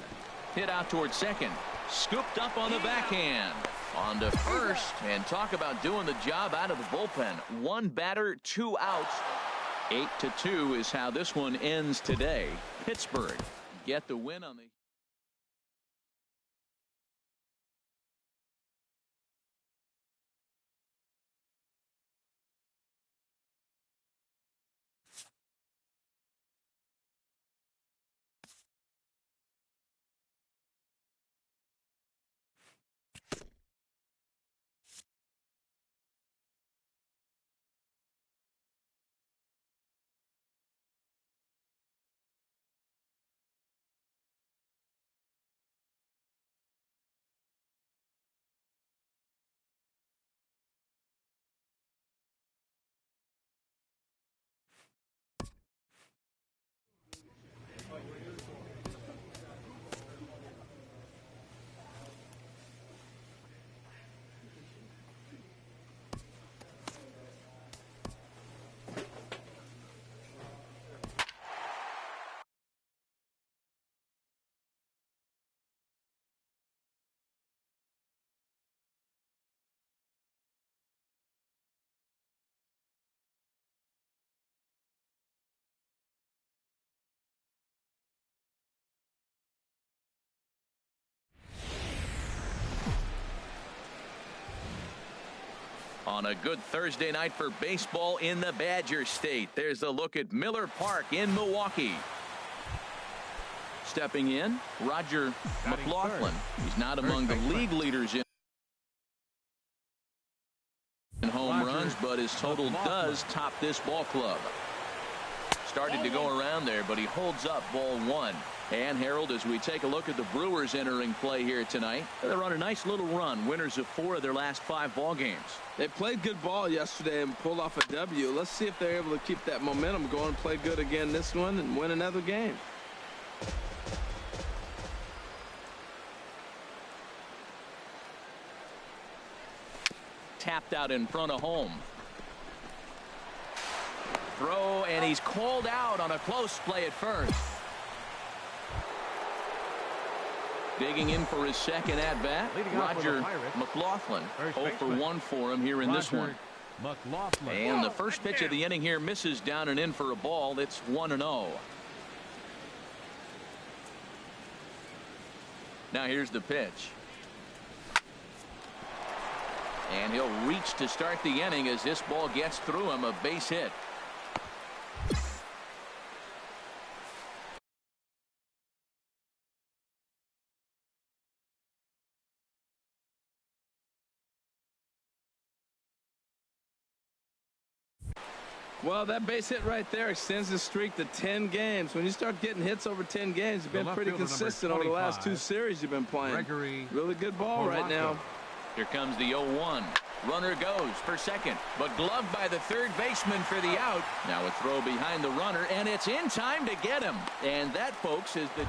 Hit out towards second. Scooped up on the backhand. On to first. And talk about doing the job out of the bullpen. 1 batter, 2 outs. 8-2 is how this one ends today. Pittsburgh get the win on the. On a good Thursday night for baseball in the Badger State. There's a look at Miller Park in Milwaukee. Stepping in, Roger McLaughlin. He's not among the league leaders in home runs, but his total does top this ball club. Started to go around there, but he holds up ball 1. And Harold, as we take a look at the Brewers entering play here tonight, they're on a nice little run, winners of 4 of their last 5 ball games. They played good ball yesterday and pulled off a W. Let's see if they're able to keep that momentum going, play good again this one, and win another game. Tapped out in front of home. Throw, and he's called out on a close play at first. Digging in for his second at-bat, Roger McLaughlin. 0 for 1 for him here in this one. And the first pitch of the inning here misses down and in for a ball. It's 1-0. Now here's the pitch. And he'll reach to start the inning as this ball gets through him, a base hit. Well, that base hit right there extends the streak to 10 games. When you start getting hits over 10 games, you've been pretty consistent over the last 2 series you've been playing. Really good ball right now. Here comes the 0-1. Runner goes for second, but gloved by the third baseman for the out. Now a throw behind the runner, and it's in time to get him. And that, folks, is the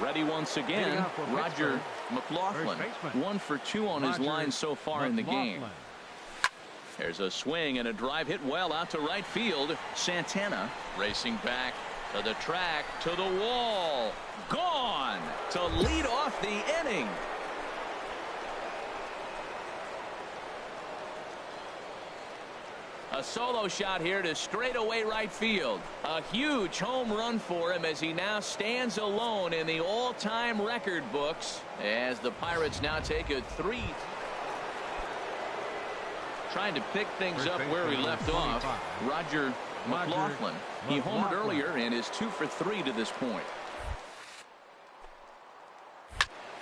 ready once again. Roger McLaughlin, 1 for 2 on his line so far in the game. There's a swing and a drive hit well out to right field. Santana racing back. To the track, to the wall. Gone to lead off the inning. A solo shot here to straightaway right field. A huge home run for him as he now stands alone in the all-time record books as the Pirates now take a 3. Trying to pick things up where he left off. Roger McLaughlin. He homered earlier and is 2 for 3 to this point.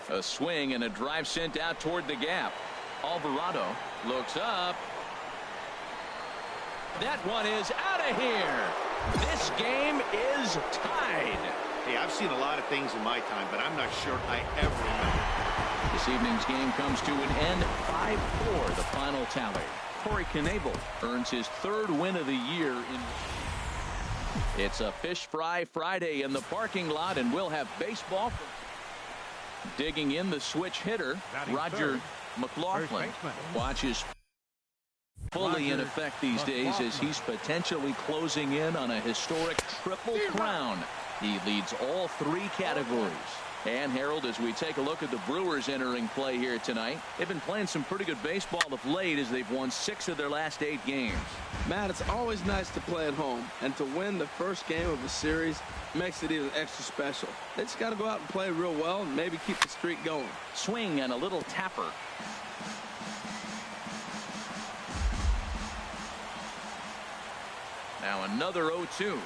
A swing and a drive sent out toward the gap. Alvarado looks up. That one is out of here. This game is tied. Hey, I've seen a lot of things in my time, but I'm not sure I ever remember. This evening's game comes to an end. 5-4 the final tally. Corey Knebel earns his 3rd win of the year. It's a Fish Fry Friday in the parking lot, and we'll have baseball. Digging in the switch hitter, Roger McLaughlin watches fully in effect these days as he's potentially closing in on a historic triple crown. He leads all 3 categories. And Harold, as we take a look at the Brewers entering play here tonight, they've been playing some pretty good baseball of late as they've won 6 of their last 8 games. Matt, it's always nice to play at home, and to win the first game of a series makes it even extra special. They just got to go out and play real well and maybe keep the streak going. Swing and a little tapper. Now another 0-2.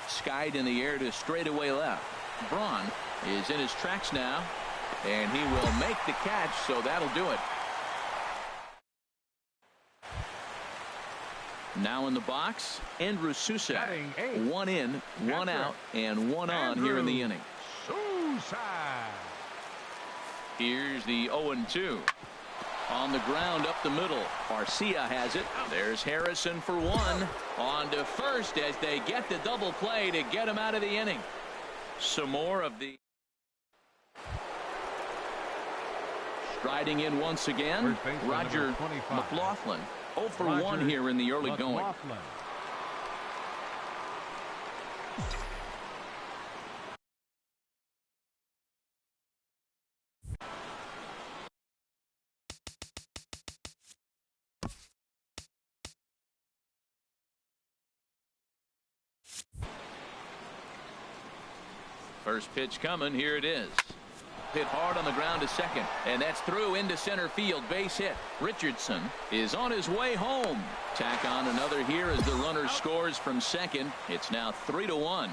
Skied in the air to straightaway left. Braun is in his tracks now, and he will make the catch, so that'll do it. Now in the box, Andrew Susak. 1 in, 1 out, and 1 on here in the inning. Here's the 0-2. On the ground up the middle. Garcia has it. There's Harrison for 1. On to first as they get the double play to get him out of the inning. Some more of the striding in once again. Roger McLaughlin. 0 for 1 here in the early going. First pitch coming. Here it is. Hit hard on the ground to second, and that's through into center field. Base hit. Richardson is on his way home. Tack on another here as the runner scores from second. It's now 3-1.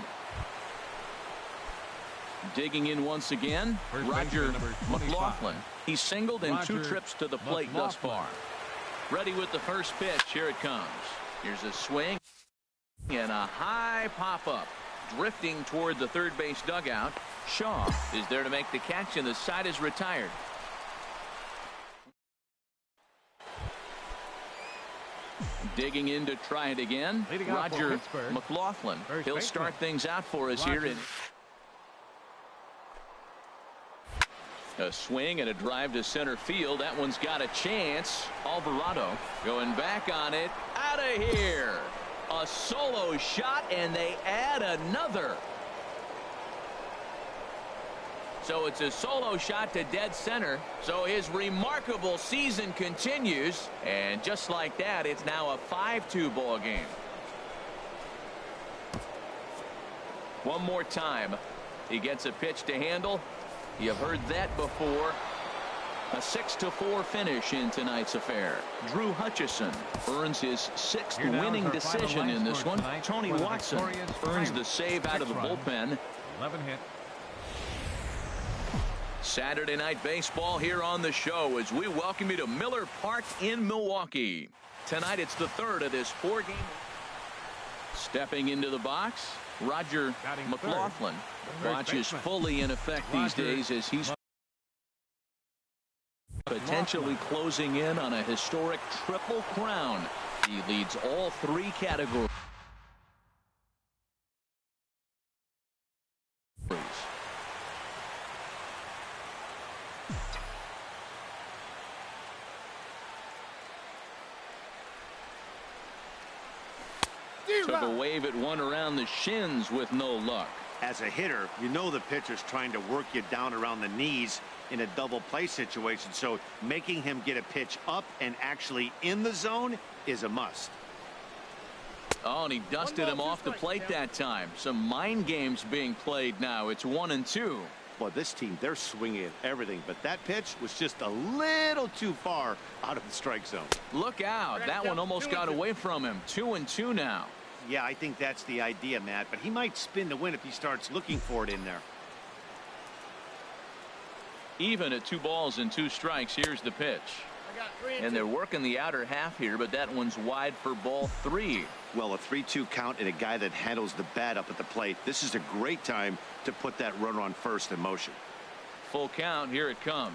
Digging in once again, Roger McLaughlin. He's singled in 2 trips to the plate thus far. Ready with the first pitch. Here it comes. Here's a swing and a high pop-up. Drifting toward the third base dugout. Shaw is there to make the catch, and the side is retired. Digging in to try it again. Roger McLaughlin. He'll start things out for us here. A swing and a drive to center field. That one's got a chance. Alvarado going back on it. Out of here. A solo shot, and they add another. So it's a solo shot to dead center. So his remarkable season continues. And just like that, it's now a 5-2 ball game. One more time. He gets a pitch to handle. You've heard that before. A 6-4 finish in tonight's affair. Drew Hutchison earns his 6th winning decision in this one. Tony Watson earns the save out of the bullpen. 11 hit. Saturday night baseball here on the show as we welcome you to Miller Park in Milwaukee. Tonight it's the 3rd of this 4-game. Stepping into the box, Roger McLaughlin. Watches fully in effect these days as he's potentially closing in on a historic triple crown. He leads all 3 categories. Took a wave at one around the shins with no luck. As a hitter, you know the pitcher's trying to work you down around the knees in a double play situation, so making him get a pitch up and actually in the zone is a must. Oh, and he dusted him off the plate that time. Some mind games being played now. It's 1-2. Well, this team, they're swinging at everything, but that pitch was just a little too far out of the strike zone. Look out. That one almost got away from him. 2-2 now. Yeah, I think that's the idea, Matt, but he might spin the win if he starts looking for it in there. Even at 2 balls and 2 strikes. Here's the pitch. And they're working the outer half here, but that one's wide for ball 3. Well, a 3-2 count and a guy that handles the bat up at the plate. This is a great time to put that runner on first in motion. Full count. Here it comes.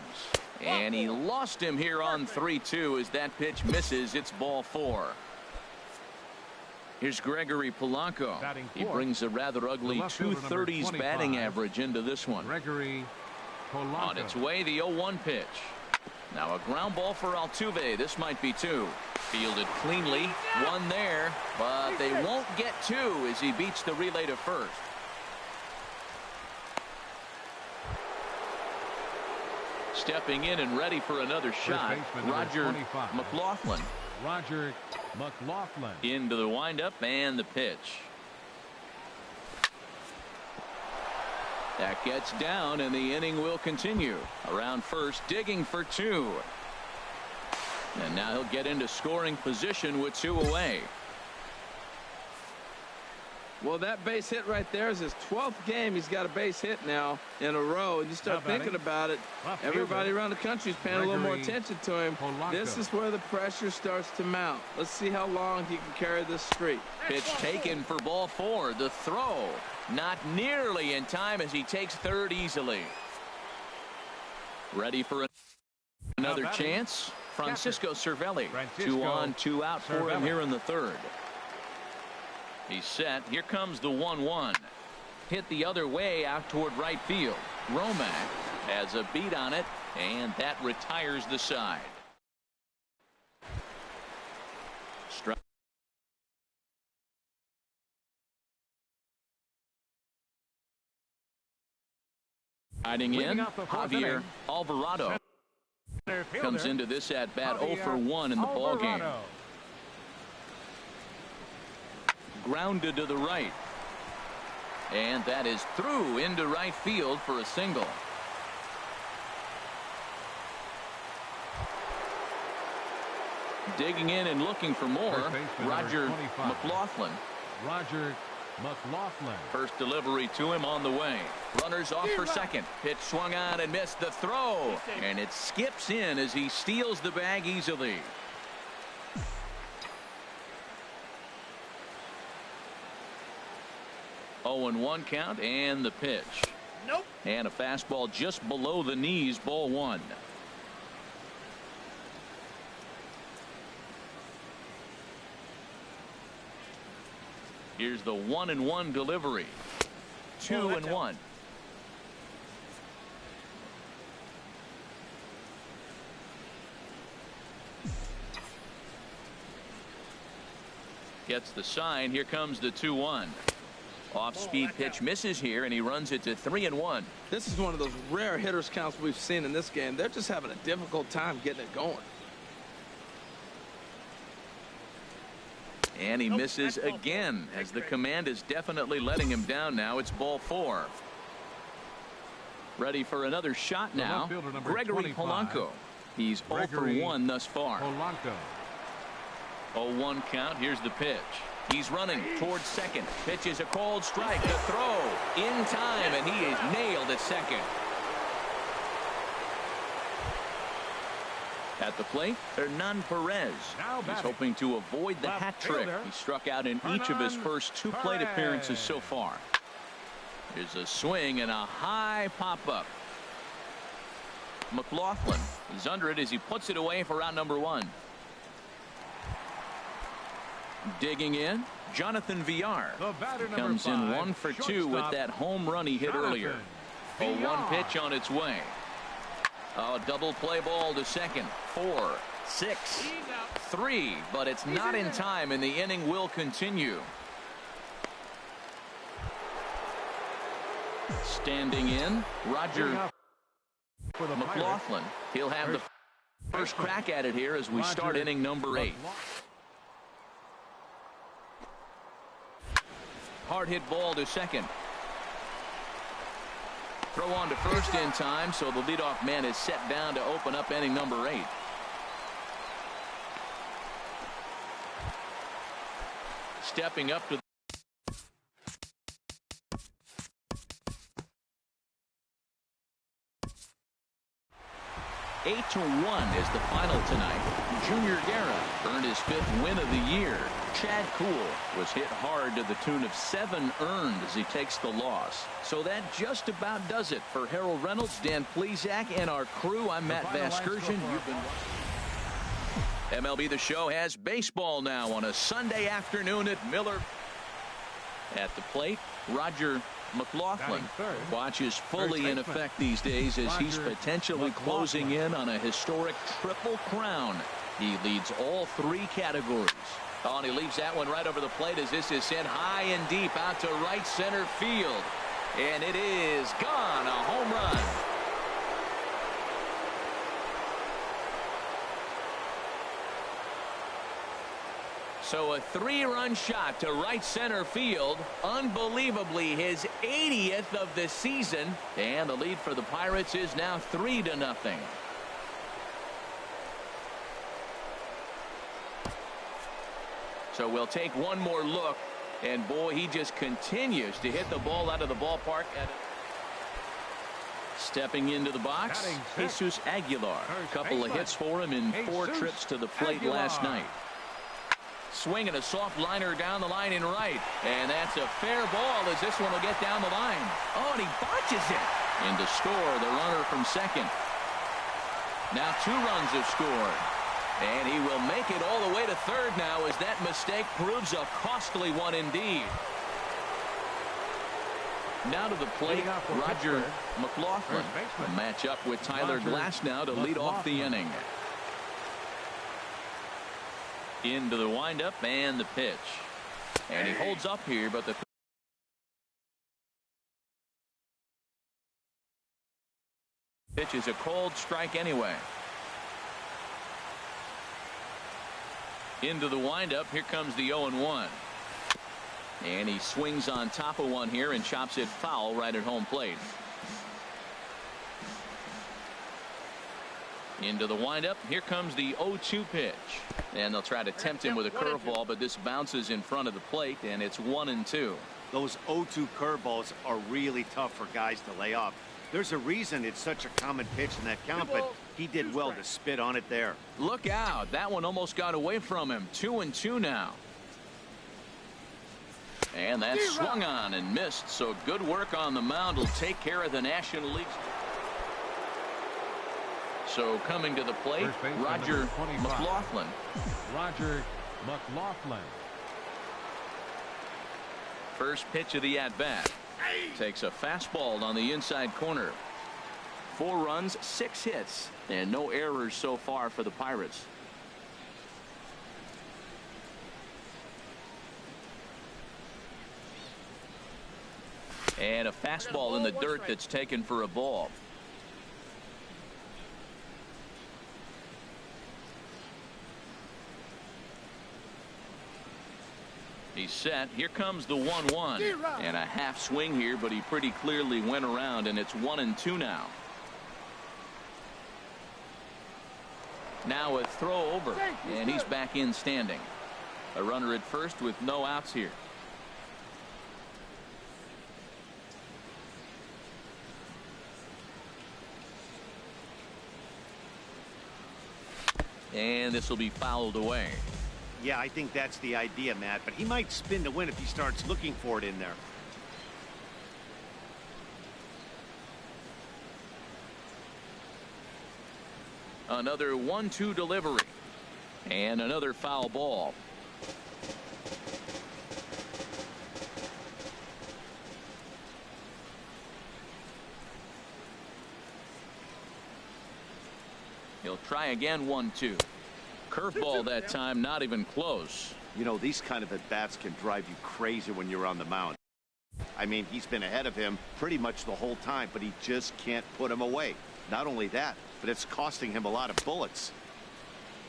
And he lost him here on 3-2 as that pitch misses. It's ball 4. Here's Gregory Polanco. He brings a rather ugly 230s batting average into this one. Gregory Polanco. On its way, the 0-1 pitch. Now a ground ball for Altuve. This might be 2. Fielded cleanly. 1 there, but they won't get 2 as he beats the relay to first. Stepping in and ready for another shot, Roger McLaughlin. Roger McLaughlin. Into the windup and the pitch. That gets down and the inning will continue. Around first, digging for 2. And now he'll get into scoring position with 2 away. Well, that base hit right there is his 12th game. He's got a base hit now in a row. And you start thinking about it, everybody around the country is paying a little more attention to him. This is where the pressure starts to mount. Let's see how long he can carry this streak. Pitch taken for ball 4. The throw not nearly in time as he takes third easily. Ready for another chance. Francisco Cervelli. 2 on, 2 out for him here in the third. He's set. Here comes the 1-1. Hit the other way out toward right field. Romack has a beat on it, and that retires the side. Riding in, Javier Alvarado comes into this at bat 0 for 1 in the ball game. Grounded to the right, and that is through into right field for a single. Digging in and looking for more, Roger McLaughlin. Roger McLaughlin. First delivery to him on the way. Runners off for second. Pitch swung on and missed the throw. And it skips in as he steals the bag easily. Oh, and 1 count and the pitch. Nope. And a fastball just below the knees, ball 1. Here's the 1-1 delivery. 2-1. Gets the sign. Here comes the 2-1. Off-speed pitch misses here, and he runs it to 3-1. This is one of those rare hitters counts we've seen in this game. They're just having a difficult time getting it going. And he misses again as the command is definitely letting him down now. It's ball 4. Ready for another shot now. Gregory Polanco. He's 0 for 1 thus far. 0-1 count. Here's the pitch. He's running towards second. Pitch is a called strike. The throw in time, and he is nailed at second. At the plate, Hernan Perez. He's hoping to avoid the hat trick. He struck out in each of his first 2 plate appearances so far. There's a swing and a high pop-up. McLaughlin is under it as he puts it away for out number 1. Digging in, Jonathan Villar. Comes in 1 for 2 with that home run he hit earlier. A 1 pitch on its way. A double play ball to second. 4, 6, 3, but it's not in time, and the inning will continue. Standing in, Roger McLaughlin. He'll have the first crack at it here as we start inning number 8. Hard hit ball to second. Throw on to first in time, so the leadoff man is set down to open up inning number 8. Stepping up to 8-1 is the final tonight. Junior Guerra earned his 5th win of the year. Chad Kuhl was hit hard to the tune of 7 earned as he takes the loss. So that just about does it for Harold Reynolds, Dan Plesac, and our crew. I'm Matt Vasgersian. You've been MLB The Show has baseball now on a Sunday afternoon at Miller. At the plate, Roger McLaughlin. Watch is fully in effect these days as he's potentially closing in on a historic triple crown. He leads all 3 categories. Oh, and he leaves that one right over the plate as this is sent high and deep out to right center field. And it is gone. A home run. So a 3-run shot to right center field. Unbelievably his 80th of the season. And the lead for the Pirates is now 3-0. So we'll take one more look. And boy, he just continues to hit the ball out of the ballpark. Stepping into the box, Jesus Aguilar. A couple of hits for him in 4 trips to the plate last night. Swinging a soft liner down the line in right. And that's a fair ball as this one will get down the line. Oh, and he botches it. And to score the runner from second. Now 2 runs have scored. And he will make it all the way to third now as that mistake proves a costly one indeed. Now to the plate, Roger McLaughlin. A matchup with Tyler Glasnow to lead off the inning. Into the windup and the pitch. And he holds up here, but the pitch is a cold strike anyway. Into the windup. Here comes the 0-1. And he swings on top of one here and chops it foul right at home plate. Into the windup. Here comes the 0-2 pitch. And they'll try to tempt him with a curveball, but this bounces in front of the plate, and it's 1-2. Those 0-2 curveballs are really tough for guys to lay off. There's a reason it's such a common pitch in that count, but he did well to spit on it there. Look out. That one almost got away from him. 2-2 now. And that swung on and missed, so good work on the mound will take care of the National League. So coming to the plate, Roger McLaughlin. Roger McLaughlin. First pitch of the at-bat. Takes a fastball on the inside corner. 4 runs, 6 hits, and no errors so far for the Pirates. And a fastball in the dirt that's taken for a ball. He's set. Here comes the 1-1. And a half swing here, but he pretty clearly went around, and it's 1-2 now. Now a throw over, and he's back in standing. A runner at first with no outs here. And this will be fouled away. Yeah, I think that's the idea, Matt, but he might spin to win if he starts looking for it in there. Another 1-2 delivery. And another foul ball. He'll try again. 1-2. Curveball that time, not even close. You know, these kind of at-bats can drive you crazy when you're on the mound. I mean, he's been ahead of him pretty much the whole time, but he just can't put him away. Not only that, but it's costing him a lot of bullets.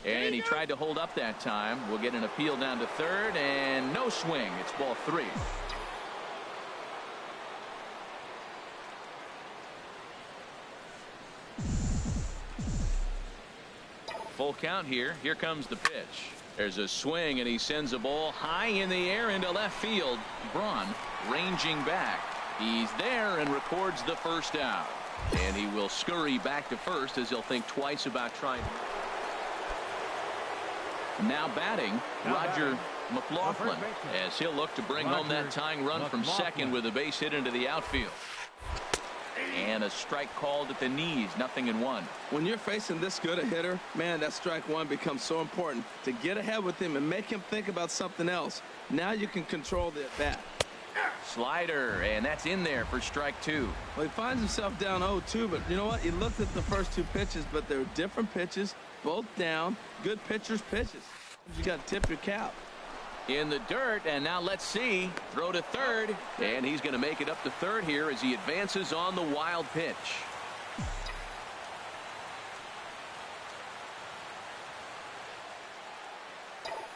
And he tried to hold up that time. We'll get an appeal down to third, and no swing. It's ball 3. Full count here. Here comes the pitch. There's a swing, and he sends a ball high in the air into left field. Braun ranging back. He's there and records the first out. And he will scurry back to first as he'll think twice about trying. Now batting, Roger McLaughlin, as he'll look to bring home that tying run from second with a base hit into the outfield. And a strike called at the knees, 0-1. When you're facing this good a hitter, man, that strike one becomes so important to get ahead with him and make him think about something else. Now you can control the at-bat. Slider, and that's in there for strike 2. Well, he finds himself down 0-2, but you know what? He looked at the first 2 pitches, but they were different pitches, both down. Good pitchers' pitches. You got to tip your cap. In the dirt, and now let's see. Throw to third, and he's going to make it up to third here as he advances on the wild pitch.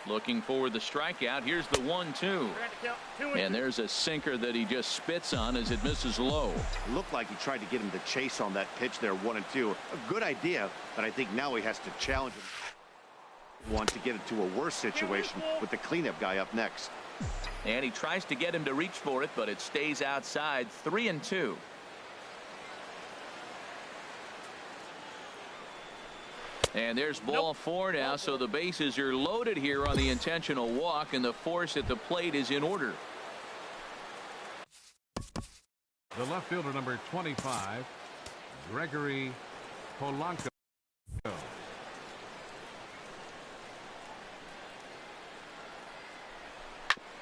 Looking for the strikeout. Here's the 1-2. And there's a sinker that he just spits on as it misses low. It looked like he tried to get him to chase on that pitch there, 1-2. A good idea, but I think now he has to challenge him. Want to get it to a worse situation with the cleanup guy up next. And he tries to get him to reach for it, but it stays outside. 3-2. And there's ball 4 now, so the bases are loaded here on the intentional walk, and the force at the plate is in order. The left fielder, number 25, Gregory Polanco.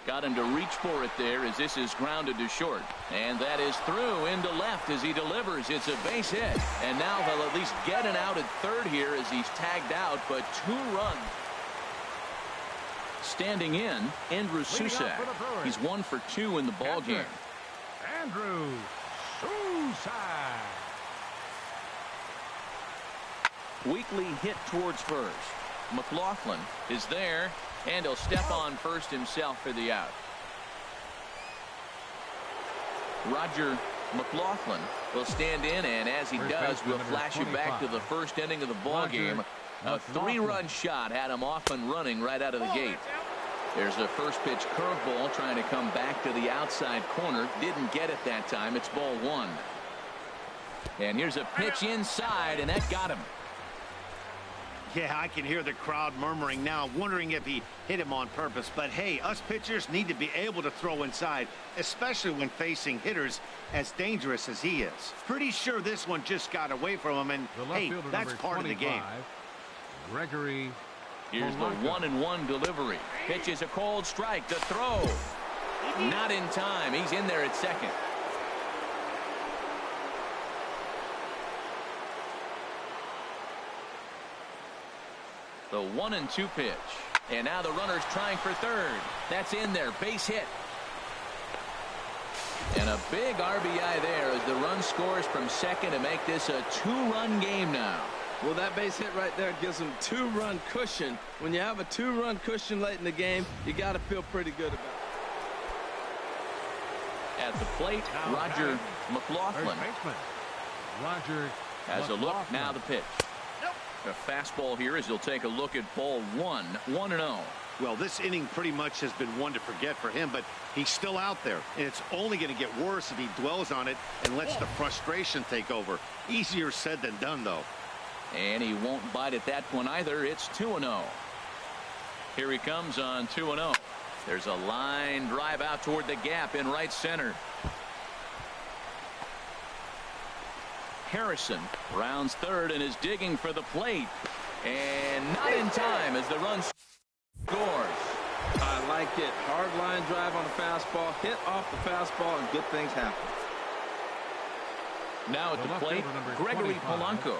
Got him to reach for it there as this is grounded to short. And that is through into left as he delivers. It's a base hit. And now they'll at least get an out at third here as he's tagged out, but 2 runs. Standing in, Andrew Susak. He's 1 for 2 in the ball game. Andrew Susak. Weekly hit towards first. McLaughlin is there, and he'll step on first himself for the out. Roger McLaughlin will stand in, and as he does, we'll flash you back to the first inning of the ball game. A 3-run shot had him off and running right out of the gate. There's a first pitch curveball trying to come back to the outside corner. Didn't get it that time. It's ball 1. And here's a pitch inside, and that got him. Yeah, I can hear the crowd murmuring now, wondering if he hit him on purpose. But hey, us pitchers need to be able to throw inside, especially when facing hitters as dangerous as he is. Pretty sure this one just got away from him, and hey, that's part of the game. Gregory. Here's the 1-1 delivery. Pitch is a cold strike. The throw. Not in time. He's in there at second. The 1-2 pitch. And now the runner's trying for third. That's in there. Base hit. And a big RBI there as the run scores from second to make this a 2-run game now. Well, that base hit right there gives them 2-run cushion. When you have a 2-run cushion late in the game, you got to feel pretty good about it. At the plate, Roger McLaughlin has a look. Now the pitch. A fastball here as he'll take a look at ball 1. 1-0. Well, this inning pretty much has been one to forget for him, but he's still out there, and it's only going to get worse if he dwells on it and lets the frustration take over. Easier said than done, though. And he won't bite at that one either. It's 2-0. Here he comes on 2-0. There's a line drive out toward the gap in right center. Harrison rounds third and is digging for the plate. And not in time as the run scores. I like it. Hard line drive on the fastball. Hit off the fastball, and good things happen. Now at the plate, Gregory Polanco.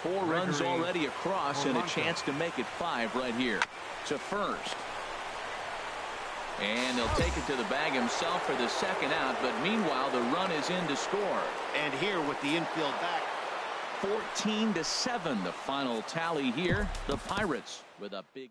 4 runs already across and a chance to make it 5 right here. To first. And he'll take it to the bag himself for the second out, but meanwhile the run is in to score. And here with the infield back. 14-7 the final tally here. The Pirates with a big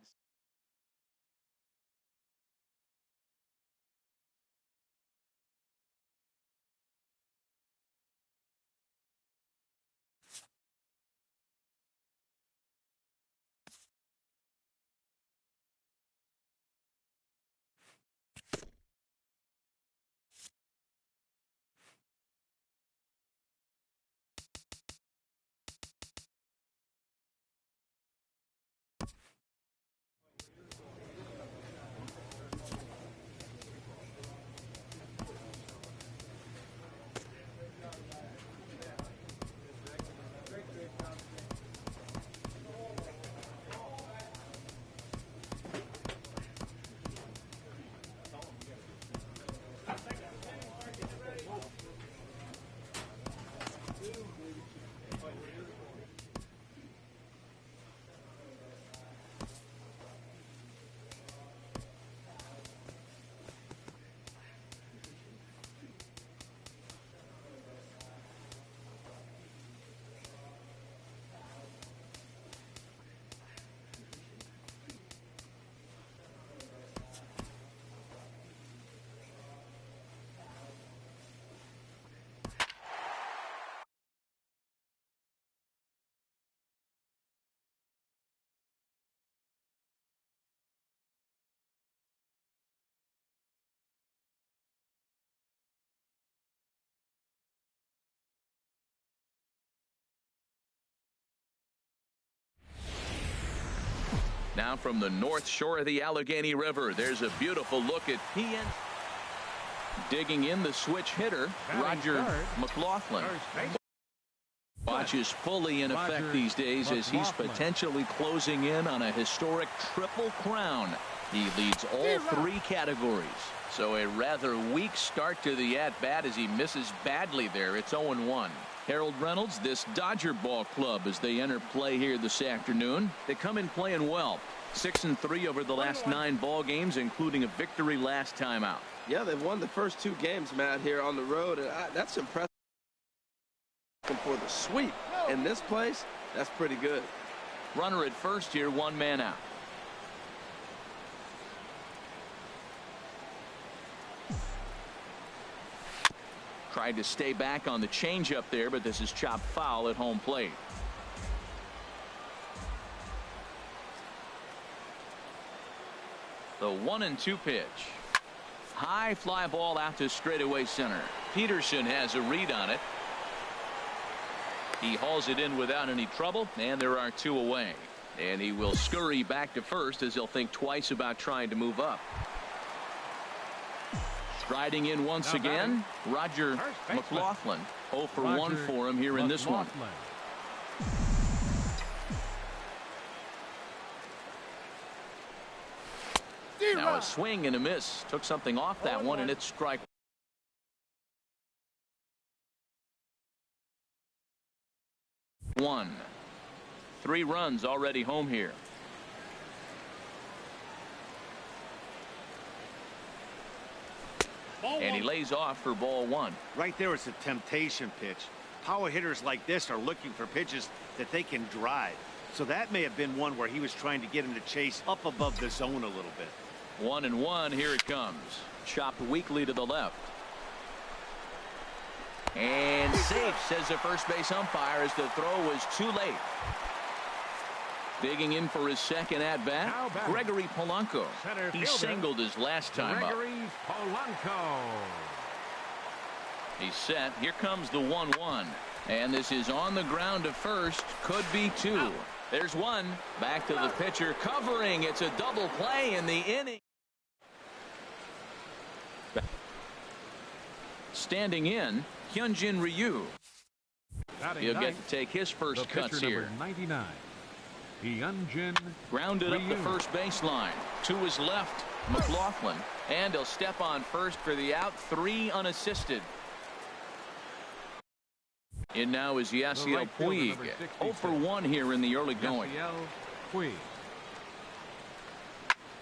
Now from the north shore of the Allegheny River, there's a beautiful look at PN. Digging in the switch hitter, Roger McLaughlin. Watches fully in effect these days as he's potentially closing in on a historic triple crown. He leads all three categories. So a rather weak start to the at-bat as he misses badly there. It's 0-1. Harold Reynolds, this Dodger ball club as they enter play here this afternoon. They come in playing well. 6-3 over the last 9 ball games, including a victory last time out. Yeah, they've won the first 2 games, Matt, here on the road. And that's impressive for the sweep. In this place, that's pretty good. Runner at first here, 1 man out. Tried to stay back on the changeup there, but this is chopped foul at home plate. The 1-2 pitch. High fly ball out to straightaway center. Peterson has a read on it. He hauls it in without any trouble, and there are 2 away. And he will scurry back to first as he'll think twice about trying to move up. Striding in once again, Roger McLaughlin. 0 for 1 for him here in this one. Now a swing and a miss. Took something off that one, and it's strike. One. 3 runs already home here. And he lays off for ball 1. Right there is a temptation pitch. Power hitters like this are looking for pitches that they can drive. So that may have been one where he was trying to get him to chase up above the zone a little bit. 1-1. Here it comes. Chopped weakly to the left. And safe, says the first base umpire, as the throw was too late. Digging in for his second at-bat, Gregory Polanco. He singled his last time up. Polanco. He's set. Here comes the 1-1. And this is on the ground to first. Could be 2. There's 1. Back to the pitcher, covering. It's a double play in the inning. Standing in, Hyunjin Ryu. He'll get to take his first cuts here. 99. Hyunjin Grounded up the first baseline. To his left, McLaughlin. And he'll step on first for the out. 3 unassisted. In now is Yasiel Puig. 0 for 1 here in the early going.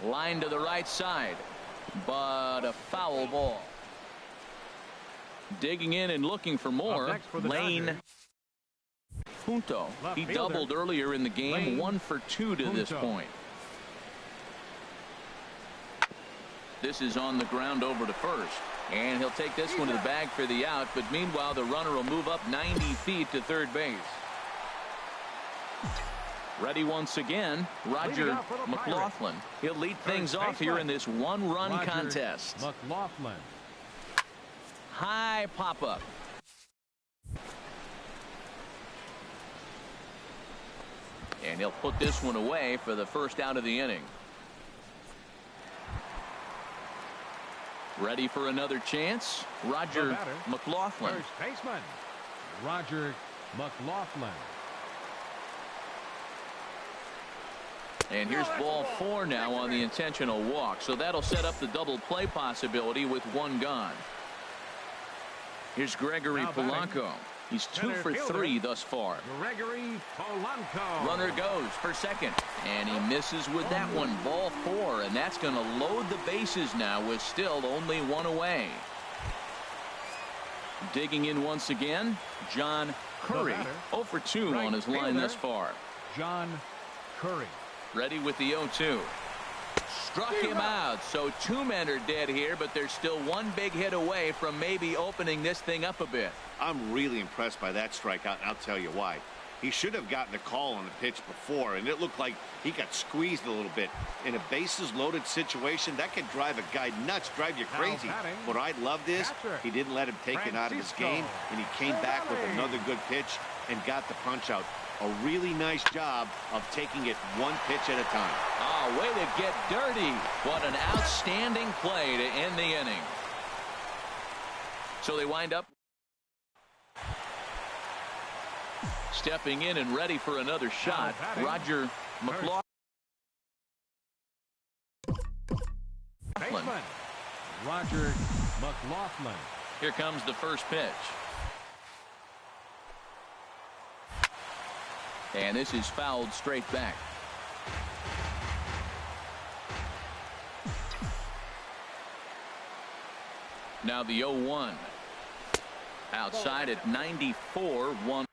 Line to the right side. but a foul ball. Digging in and looking for more, Lane Punto. He doubled earlier in the game, 1 for 2 to this point. This is on the ground over to first. And he'll take this one to the bag for the out, but meanwhile the runner will move up 90 feet to third base. Ready once again, Roger McLaughlin. He'll lead things off here in this one-run contest. McLaughlin. High pop-up. And he'll put this one away for the first out of the inning. Ready for another chance, Roger McLaughlin. First baseman, Roger McLaughlin. And here's ball 4 now on the intentional walk. So that'll set up the double play possibility with 1 gone. Here's Gregory Polanco. He's 2 for 3 thus far. Gregory Polanco. Runner goes for second. And he misses with that one. Ball 4. And that's going to load the bases now with still only 1 away. Digging in once again, John Curry. 0 for 2 on his line thus far. John Curry. Ready with the 0-2. Struck him out. So 2 men are dead here, but there's still 1 big hit away from maybe opening this thing up a bit. I'm really impressed by that strikeout, and I'll tell you why. He should have gotten a call on the pitch before, and it looked like he got squeezed a little bit. In a bases-loaded situation, that can drive a guy nuts, drive you crazy. What I loved is he didn't let him take it out of his game, and he came back with another good pitch and got the punch-out. A really nice job of taking it 1 pitch at a time. Oh, way to get dirty. What an outstanding play to end the inning. So they wind up stepping in and ready for another shot, Roger McLaughlin. Roger McLaughlin. Here comes the first pitch. And this is fouled straight back. Now the 0-1. Outside at 94, 1.